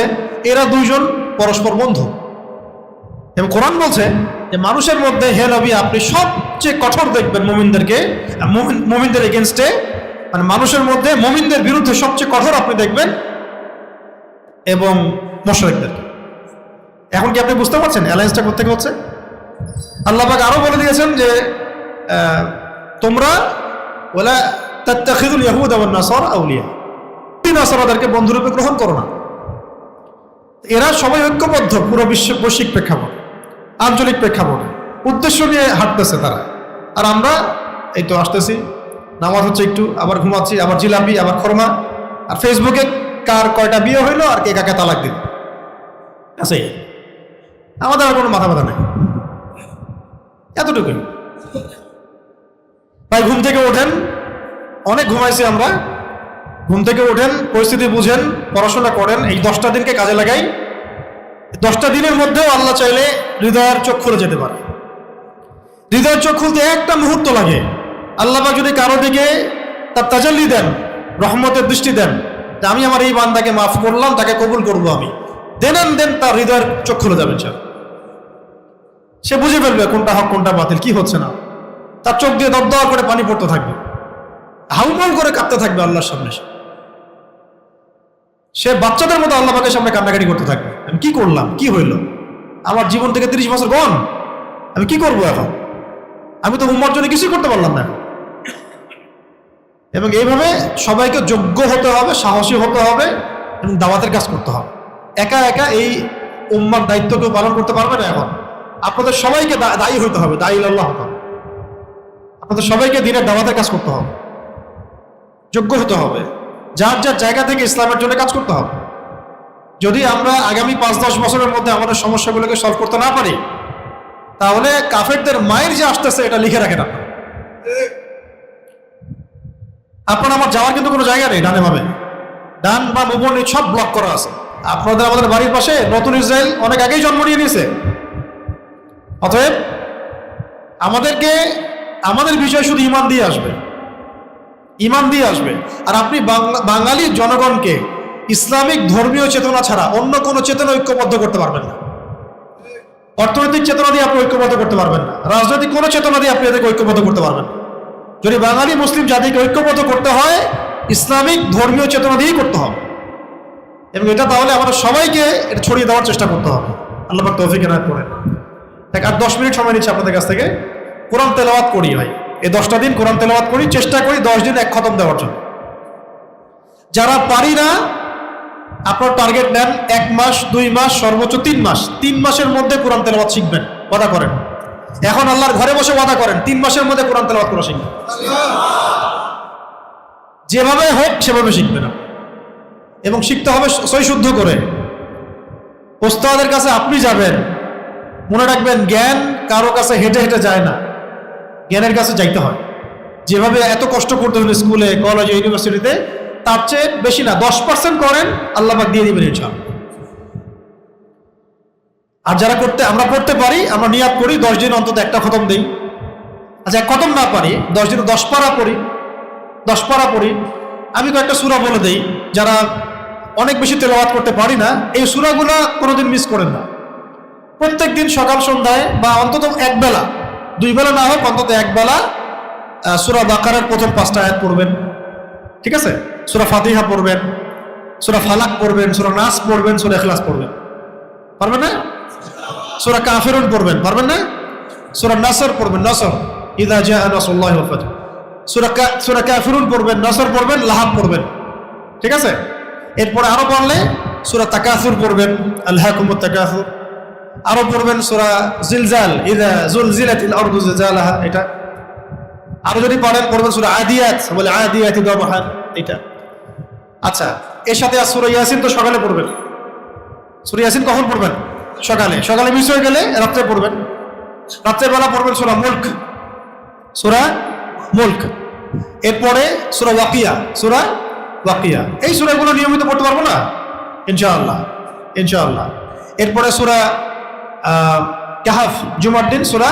এরা দুইজন পরস্পর বন্ধু। এবং কোরআন বলছে যে মানুষের মধ্যে, হে নবী, আপনি সবচেয়ে কঠোর দেখবেন মুমিনদের এগেনস্টে, মানে মানুষের মধ্যে মুমিনদের বিরুদ্ধে সবচেয়ে কঠোর আপনি দেখবেন, এবং মুশরিকদের। এখন কি আপনি বুঝতে পারছেন অ্যালায়েন্সটা কোত্থেকে হচ্ছে? আল্লাহ পাক আরো বলে দিয়েছেন যে তোমরা ওয়ালা তাত্তাখিযুল ইয়াহুদা ওয়ান নাসারা আউলিয়া, নাসারাদেরকে বন্ধুরূপে গ্রহণ করো না। এরা সবাই ঐক্যবদ্ধ, পুরো বৈশ্বিক প্রেক্ষাপট, আঞ্চলিক প্রেক্ষাপট, উদ্দেশ্য নিয়ে হাঁটতেছে তারা। আর আমরা এই তো আসতেছি, নামাজ হচ্ছে একটু, আবার ঘুমাচ্ছি, আবার জিলাপি, আবার খরমা, আর ফেসবুকে কার কয়টা বিয়ে হইলো আর কে কাকে তালাক দিল, আছে। আমাদের আর কোনো মাথা ব্যথা নেই, এতটুকুই। ভাই ঘুম থেকে ওঠেন, অনেক ঘুমাইছি আমরা, ঘুম থেকে ওঠেন, পরিস্থিতি বুঝেন, পড়াশোনা করেন, এই 10টা দিনকে কাজে লাগাই। 10টা দিনের মধ্যেও আল্লাহ চাইলে হৃদয়ের চোখ খুলে যেতে পারে। হৃদয়ের চোখ খুলতে একটা মুহূর্ত লাগে। আল্লাহ পাক যদি কারো দিকে তার তাজাল্লি দেন, রহমতের দৃষ্টি দেন, যে আমি আমার এই বান্দাকে মাফ করলাম, তাকে কবুল করবো আমি, দেন তার হৃদয়ের চোখ খুলে যাবেন, সে বুঝে ফেলবে কোনটা হক কোনটা বাতিল, কি হচ্ছে না। তার চোখ দিয়ে দরদর করে পানি পড়তে থাকবে, হাউমাউ করে কাঁদতে থাকবে আল্লাহর সামনে। সে বাচ্চাদের মতো আল্লাহ পাকের সামনে কান্নাকাটি করতে থাকবে, আমি কি করলাম, কি হইল, আমার জীবন থেকে 30 বছর গন, আমি কি করবো এখন, আমি তো উম্মার জন্য কিছুই করতে পারলাম না। এবং এইভাবে সবাইকে যোগ্য হতে হবে, সাহসী হতে হবে, এবং দাওয়াতের কাজ করতে হবে। একা একা এই উম্মার দায়িত্ব কেউ পালন করতে পারবে না। এখন আপনাদের সবাইকে দায়ী হইতে হবে, দায়ী আল্লাহ হতে হবে। আপনাদের সবাইকে দিনের দাওয়াতের কাজ করতে হবে, যোগ্য হতে হবে, যার যার জায়গা থেকে ইসলামের জন্য কাজ করতে হবে। যদি আমরা আগামী 5-10 বছরের মধ্যে আমাদের সমস্যাগুলোকে সলভ করতে না পারি, তাহলে কাফেরদের মায়ের যে আসতেছে এটা লিখে রাখেন আপনার আমার যাওয়ার কিন্তু কোনো জায়গা নেই। ডানে ভাবে, ডান বা মুভন সব ব্লক করা আছে। আমাদের বাড়ির পাশে নতুন ইসরায়েল অনেক আগেই জন্ম নিয়ে নিয়েছে। অতএব আমাদের বিষয় শুধু ইমান দিয়ে আসবে। আর আপনি বাঙালি জনগণকে ইসলামিক ধর্মীয় চেতনা ছাড়া অন্য কোনো চেতনা ঐক্যবদ্ধ করতে পারবেন না। অর্থনৈতিক চেতনা দিয়ে আপনি ঐক্যবদ্ধ করতে পারবেন না, রাজনৈতিক কোনো চেতনা দিয়ে আপনি এদেরকে ঐক্যবদ্ধ করতে পারবেন না। যদি বাঙালি মুসলিম জাতিকে ঐক্যবদ্ধ করতে হয়, ইসলামিক ধর্মীয় চেতনা দিয়েই করতে হবে। এবং এটা তাহলে আমাদের সবাইকে এটা ছড়িয়ে দেওয়ার চেষ্টা করতে হবে। আল্লাহ পাক তৌফিক এনায়েত করেন। আর 10 মিনিট সময় নিচ্ছে আপনাদের কাছ থেকে। কোরআন তেলাওয়াত করি ভাই, এই 10টা দিন কোরআন তেলাওয়াত করি, চেষ্টা করি 10 দিন 1 খতম দেওয়ার জন্য। যারা পারি না আপনার টার্গেট নেন 1 মাস 2 মাস সর্বোচ্চ 3 মাস, 3 মাসের মধ্যে কোরআন তেলাওয়াত শিখবেন, ওয়াদা করেন। এখন আল্লাহর ঘরে বসে ওয়াদা করেন 3 মাসের মধ্যে কোরআন তেলাওয়াত করা শিখবেন, যেভাবে হোক সেভাবে শিখবেন না। এবং শিখতে হবে সই শুদ্ধ করে। ওস্তাদের কাছে আপনি যাবেন, মনে রাখবেন জ্ঞান কারো কাছে হেঁটে হেঁটে যায় না, জ্ঞানের কাছে যাইতে হয়। যেভাবে এত কষ্ট করতে হলো স্কুলে কলেজে ইউনিভার্সিটিতে, তার চেয়ে বেশি না 10% করেন, আল্লাহ পাক দিয়ে দিবেন ইনশাআল্লাহ। আর যারা আমরা করতে পারি, আমরা নিয়াত করি 10 দিন অন্তত একটা খতম দেই। আচ্ছা, এক খতম না পারি 10 দিনে 10 পারা পড়ি, 10 পারা পড়ি। আমি তো একটা সূরা বলে দেই, যারা অনেক বেশি তেলাওয়াত করতে পারি না, এই সূরাগুলো কোনোদিন মিস করেন না। প্রত্যেক দিন সকাল সন্ধ্যায় বা অন্তত এক বেলা, 2 বেলা না হোক অন্তত এক বেলা সূরা বাকারার প্রথম 5টা আয়াত পড়বেন, ঠিক আছে? সূরা ফাতিহা পড়বেন, সূরা ফালাক পড়বেন, সূরা নাস পড়বেন, সূরা ইখলাস পড়বেন, পারবেন না? সূরা কাফিরুন পড়বেন, পারবেন না? সূরা নাসর পড়বেন, নাসর ইযা জাআ নাসরুল্লাহি ওয়াল ফাতহ। সূরা কাফিরুন পড়বেন, নাসর পড়বেন, লাহাব পড়বেন, ঠিক আছে? এরপরে আরো পড়লে সূরা তাকাসুর পড়বেন, আলহাকুমুত তাকাসুর। আরো পড়বেন সূরা জিলজাল, ইযা জুলজিলাতিল আরদু জিলজালাহা, এটা। আরো যদি পড়বেন সূরা আদিয়াত, বলে আদিয়াতি দাবহান, এটা। আচ্ছা, এর সাথে সূরা ইয়াসিন তো সকালে পড়বেন। সূরা ইয়াসিন কখন পড়বেন? সকালে। সকালে মিস হয়ে গেলে রাত্রে পড়বেন। রাত্রে বেলা পড়বেন সূরা মুলক, সূরা মুলক। এরপরে সূরা ওয়াকিয়া, সূরা ওয়াকিয়া। এই সূরাগুলো নিয়মিত পড়তে পারবো না ইনশাআল্লাহ, ইনশাআল্লাহ। এরপরে সূরা কাহাফ, জুমার দিন সূরা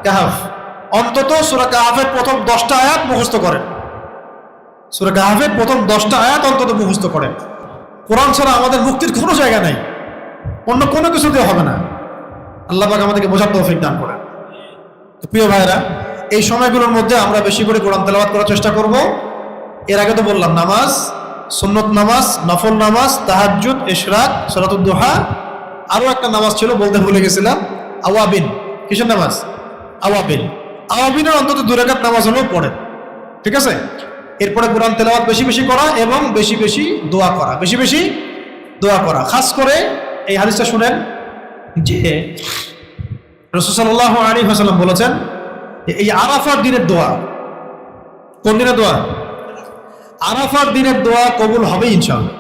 কাহাফ। অন্তত সূরা কাহাফের প্রথম 10টা আয়াত মুখস্থ করেন। সূরা কাহাফের প্রথম 10টা আয়াত অন্তত মুখস্থ করেন। কোরআন ছাড়া আমাদের মুক্তির কোনো জায়গা নেই, অন্য কোনো কিছু দিয়ে হবে না। আল্লাহ পাক আমাদেরকে বোঝার তৌফিক দান করেন। তো প্রিয় ভাইরা, এই সময়গুলোর মধ্যে আমরা বেশি করে কোরআন তেলাওয়াত করার চেষ্টা করব। এর আগে তো বললাম নামাজ, সুন্নত নামাজ, নফল নামাজ, তাহাজ্জুদ, ইশরাক, সালাতুদ দুহা। আরো একটা নামাজ ছিল, বলতে ভুলে গেছিলাম, আওয়াবিন। কিসের নামাজ? আওয়াবিন। আওয়াবিনের অন্তত 2 রাকাত নামাজ হলেও পড়েন, ঠিক আছে? এরপরে কোরআন তেলাওয়াত বেশি বেশি করা এবং বেশি বেশি দোয়া করা, বেশি বেশি দোয়া করা। খাস করে এই হাদিসটা শুনেন যে রাসূল সাল্লাল্লাহু আলাইহি ওয়াসাল্লাম বলেছেন, এই আরাফার দিনের দোয়া। কোন দিনের দোয়া? আরাফার দিনের দোয়া কবুল হবে ইনশাআল্লাহ।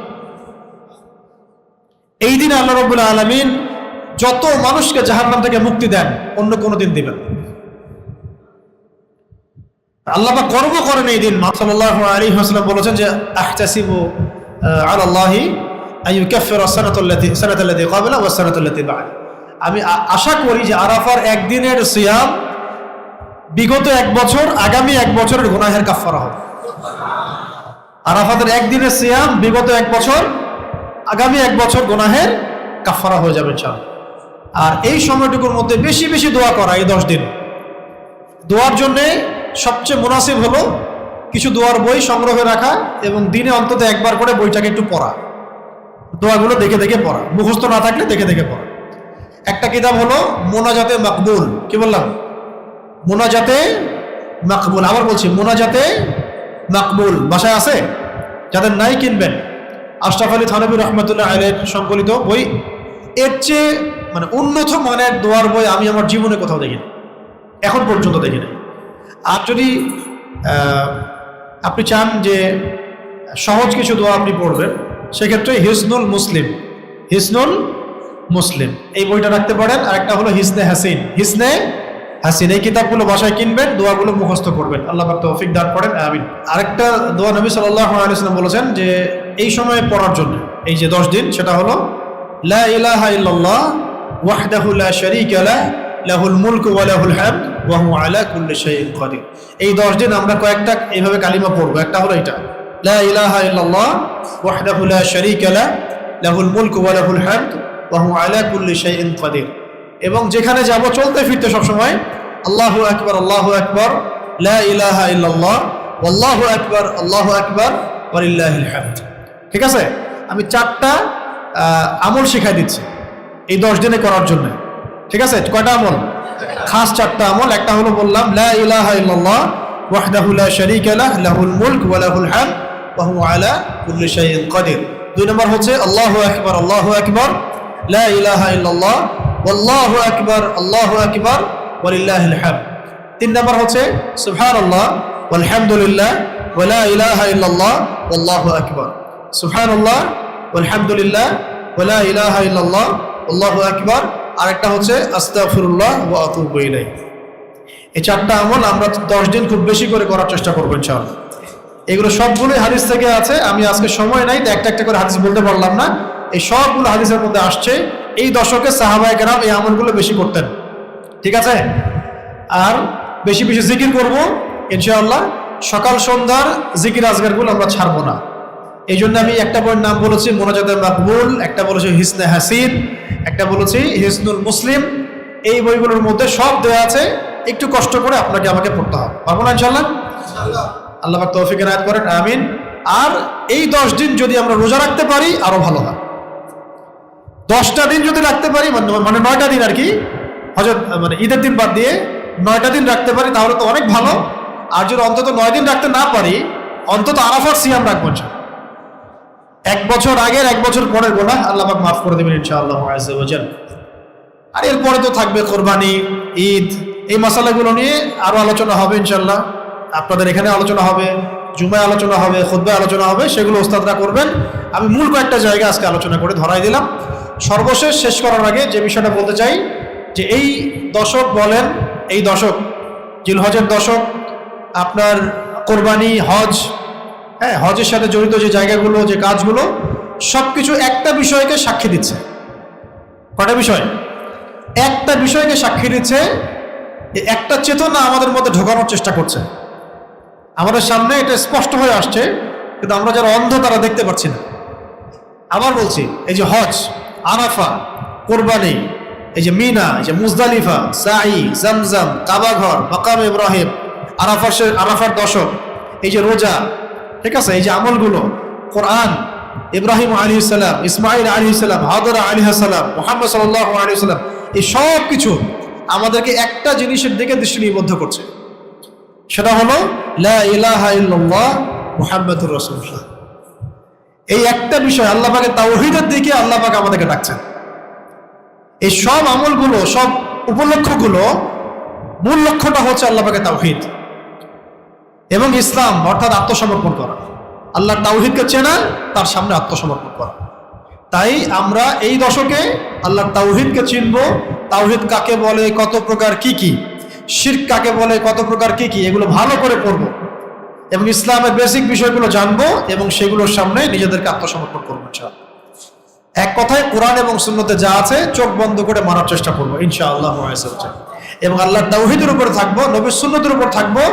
এই দিনে আল্লাহ রাব্বুল আলামিন যত মানুষকে জাহান্নাম থেকে মুক্তি দেন, অন্য কোনো দিন দিবেন। আল্লাহ পাক গর্ব করেন এই দিন। সাল্লাল্লাহু আলাইহি ওয়াসাল্লাম বলেছেন যে আহতাসিবু আলাল্লাহি আইয়ুকাফিরা সানাতাল্লাতী ক্বাবলা ওয়া সানাতাল্লাতী বা'দা। আমি আশা করি যে আরাফার একদিনের সিয়াম বিগত 1 বছর, আগামী 1 বছরের গুনাহের কাফারা হবে। আরাফাতের একদিনের সিয়াম বিগত 1 বছর, আগামী 1 বছর গুনাহের কাফারা হয়ে যাবে ইনশাআল্লাহ। আর এই সময়টুকুর মধ্যে বেশি বেশি দোয়া করা, এই 10 দিন দোয়ার জন্যে সবচেয়ে মুনাসিব হলো কিছু দোয়ার বই সংগ্রহে রাখা এবং দিনে অন্তত একবার করে বইটাকে একটু পড়া, দোয়াগুলো দেখে দেখে পড়া, মুখস্থ না থাকলে দেখে দেখে পড়া। একটা কিতাব হলো মোনাজাতে মাকবুল। কি বললাম? মোনাজাতে মাকবুল। আবার বলছি, মোনাজাতে মাকবুল। বাসায় আছে? যাদের নাই কিনবেন। আশরাফ আলী থানভী রহমতুল্লাহ আলাইহির সংকলিত বই। এর চেয়ে মানে উন্নত মানের দোয়ার বই আমি আমার জীবনে কোথাও দেখিনি, এখন পর্যন্ত দেখিনি। আর যদি আপনি চান যে সহজ কিছু দোয়া আপনি পড়বেন, সেক্ষেত্রে হিসনুল মুসলিম, হিসনুল মুসলিম এই বইটা রাখতে পারেন। আর একটা হলো হিসনে হাসিন, হিসনে হাসিন। এই কিতাবগুলো বাসায় কিনবেন, দোয়াগুলো মুখস্থ করবেন। আল্লাহ পাক তৌফিক দান করেন, আমিন। আরেকটা দোয়া নবী সাল্লাল্লাহু আলাইহি ওয়াসাল্লাম বলেছেন যে এই সময়ে পড়ার জন্য, এই যে 10 দিন, সেটা হলো লা ইলাহা ইল্লাল্লাহ ওয়াহদাহু লা শারীকা লাহ লাহুল মুলকু ওয়া লাহুল হামদ ওয়া হুয়া আলা কুল্লি শাইইন কাদির। এই 10 দিন আমরা কয়েকটা এইভাবে কালিমা পড়বো। একটা হলো এটা, লা ইলাহা ইল্লাল্লাহ ওয়াহদাহু লা শারীকা লাহ লাহুল মুলকু ওয়া লাহুল হামদ ওয়া হুয়া আলা কুল্লি শাইইন কাদির। এবং যেখানে যাব চলতে ফিরতে সবসময় আল্লাহু আকবার, আল্লাহু আকবার, লা ইলাহা ইল্লাল্লাহ, আল্লাহু আকবার, আল্লাহু আকবার ওয়া লিল্লাহিল হামদ। ঠিক আছে? আমি 4টা আমল শিখাই দিচ্ছি এই 10 দিনে করার জন্য। ঠিক আছে? কয়টা আমল? খাস 4টা আমল। একটা হলো বললাম লা ইলাহা ইল্লাল্লাহ ওয়াহদাহু লা শারীকা লাহ লাহুল মুলক ওয়া লাহুল হামদ ওয়া হুয়া আলা কুল্লি শাইইন কাদির। 2 নম্বর হচ্ছে আল্লাহু আকবার, আল্লাহু আকবার, লা ইলাহা ইল্লাল্লাহ, আল্লাহু আকবার, আল্লাহু আকবার, ওয়ালিল্লাহিল হামদ। 3 নম্বর হচ্ছে সুবহানাল্লাহ ওয়ালহামদুলিল্লাহ ওয়া লা ইলাহা ইল্লাল্লাহ, আল্লাহু আকবার। সুবহানাল্লাহ ওয়ালহামদুলিল্লাহ ওয়া লা ইলাহা ইল্লাল্লাহ, আল্লাহু আকবার। আরেকটা হচ্ছে আস্তাগফিরুল্লাহ ওয়া আতুবু ইলাইহি। এই 4টা আমল আমরা 10 দিন খুব বেশি করে করার চেষ্টা করবো ইনশাআল্লাহ। এগুলো সবগুলোই হাদিস থেকে আছে। আমি আজকে সময় নাই তো একটা একটা করে হাদিস বলতে পারলাম না। এই সবগুলো হাদিসের মধ্যে আসছে। এই দশকে সাহাবায়ে কেরাম এই আমলগুলো বেশি করতেন, ঠিক আছে? আর বেশি বেশি জিকির করব ইনশাআল্লাহ। সকাল সন্ধ্যার জিকির আজগারগুলো আমরা ছাড়বো না। এই জন্য আমি একটা বইয়ের নাম বলেছি মুনাজাতে মাকবুল, একটা বলেছি হিসনে হাসিন, একটা বলেছি হিসনুল মুসলিম। এই বইগুলোর মধ্যে সব দেওয়া আছে, একটু কষ্ট করে আপনাকে আমাকে পড়তে হবে। পারবো না ইনশাআল্লাহ? আল্লাহ পাক তৌফিক এনায়েত করেন, আমিন। আর এই 10 দিন যদি আমরা রোজা রাখতে পারি আরো ভালো হয়। 10টা দিন যদি রাখতে পারি, মানে 9টা দিন আর কি, হযরত মানে ঈদের দিন বাদ দিয়ে 9টা দিন রাখতে পারি তাহলে তো অনেক ভালো। আর যদি অন্তত 9 দিন রাখতে না পারি, অন্তত আরাফার সিয়াম রাখবো। 1 বছর আগের 1 বছর পরের গুনাহ আল্লাহ পাক মাফ করে দেবেন ইনশাআল্লাহ আযজা ওয়া জাল। আর এরপরে তো থাকবে কোরবানি, ঈদ, এই মাসালাগুলো নিয়ে আরো আলোচনা হবে ইনশাআল্লাহ। আপনাদের এখানে আলোচনা হবে, জুমায় আলোচনা হবে, খুতবায় আলোচনা হবে, সেগুলো ওস্তাদরা করবেন। আমি মূল কয়েকটা জায়গা আজকে আলোচনা করে ধরাই দিলাম। সর্বশেষ শেষ করার আগে যে বিষয়টা বলতে চাই যে এই দশক বলেন, এই দশক জিলহজের দশক, আপনার কোরবানি, হজ, হ্যাঁ, হজের সাথে জড়িত যে জায়গাগুলো, যে কাজগুলো, সবকিছু একটা বিষয়কে সাক্ষী দিচ্ছে। কটা বিষয়? একটা বিষয়কে সাক্ষী দিচ্ছে। একটা চেতনা আমাদের মধ্যে ঢোকানোর চেষ্টা করছে। আমাদের সামনে এটা স্পষ্ট হয়ে আসছে, কিন্তু আমরা যারা অন্ধ তারা দেখতে পাচ্ছি না। আবার বলছি, এই যে হজ, আরাফা, কোরবানি, এই যে মিনা, এই যে মুজদালিফা, সাই, জামজাম, কাবাঘর, মাকাম ইব্রাহিম, আরাফার দশক, এই যে রোজা, ঠিক আছে, এই যে আমলগুলো, কোরআন, ইব্রাহিম আলাইহিস সালাম, ইসমাঈল আলাইহিস সালাম, হাজরা আলাইহিস সালাম, মুহাম্মদ সাল্লাল্লাহু আলাইহি ওয়াসাল্লাম, এই সব কিছু আমাদেরকে একটা জিনিসের দিকে দৃষ্টি নিবদ্ধ করছে। সেটা হলো লা ইলাহা ইল্লাল্লাহ মুহাম্মাদুর রাসূলুল্লাহ। এই একটা বিষয়, আল্লাহ পাকের তাওহীদের দিকে আল্লাহ পাক আমাদেরকে ডাকছেন। এই সব আমলগুলো, সব উপলক্ষগুলো, মূল লক্ষ্যটা হচ্ছে আল্লাহ পাকের তাওহীদ এবং ইসলাম, অর্থাৎ আত্মসমর্পণ করা। আল্লাহর তাওহীদকে চেনা, তার সামনে আত্মসমর্পণ করা। তাই আমরা এই দশকে আল্লাহর তাওহীদকে চিনব। তাওহীদ কাকে বলে, কত প্রকার, কি কি, শিরক কাকে বলে, কত প্রকার, কি কি, এগুলো ভালো করে পড়ব এবং ইসলামের বেসিক বিষয়গুলো জানবো এবং সেগুলোর সামনে নিজেদেরকে আত্মসমর্পণ করবো। এক কথায় কোরআন এবং সুন্নতে যা আছে চোখ বন্ধ করে মানার চেষ্টা করবো ইনশাআল্লাহ। এবং আল্লাহর তাওহীদের উপরে থাকবো, নবীর সুন্নতের উপর থাকবো,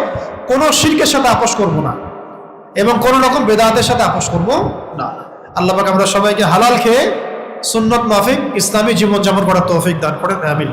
কোনো শিরকের সাথে আপোষ করব না এবং কোনো রকম বেদাতের সাথে আপোষ করব না। আল্লাহ পাক আমরা সবাইকে হালাল খেয়ে সুন্নত মাফিক ইসলামী জীবনযাপন করার তৌফিক দান করেন, আমিন।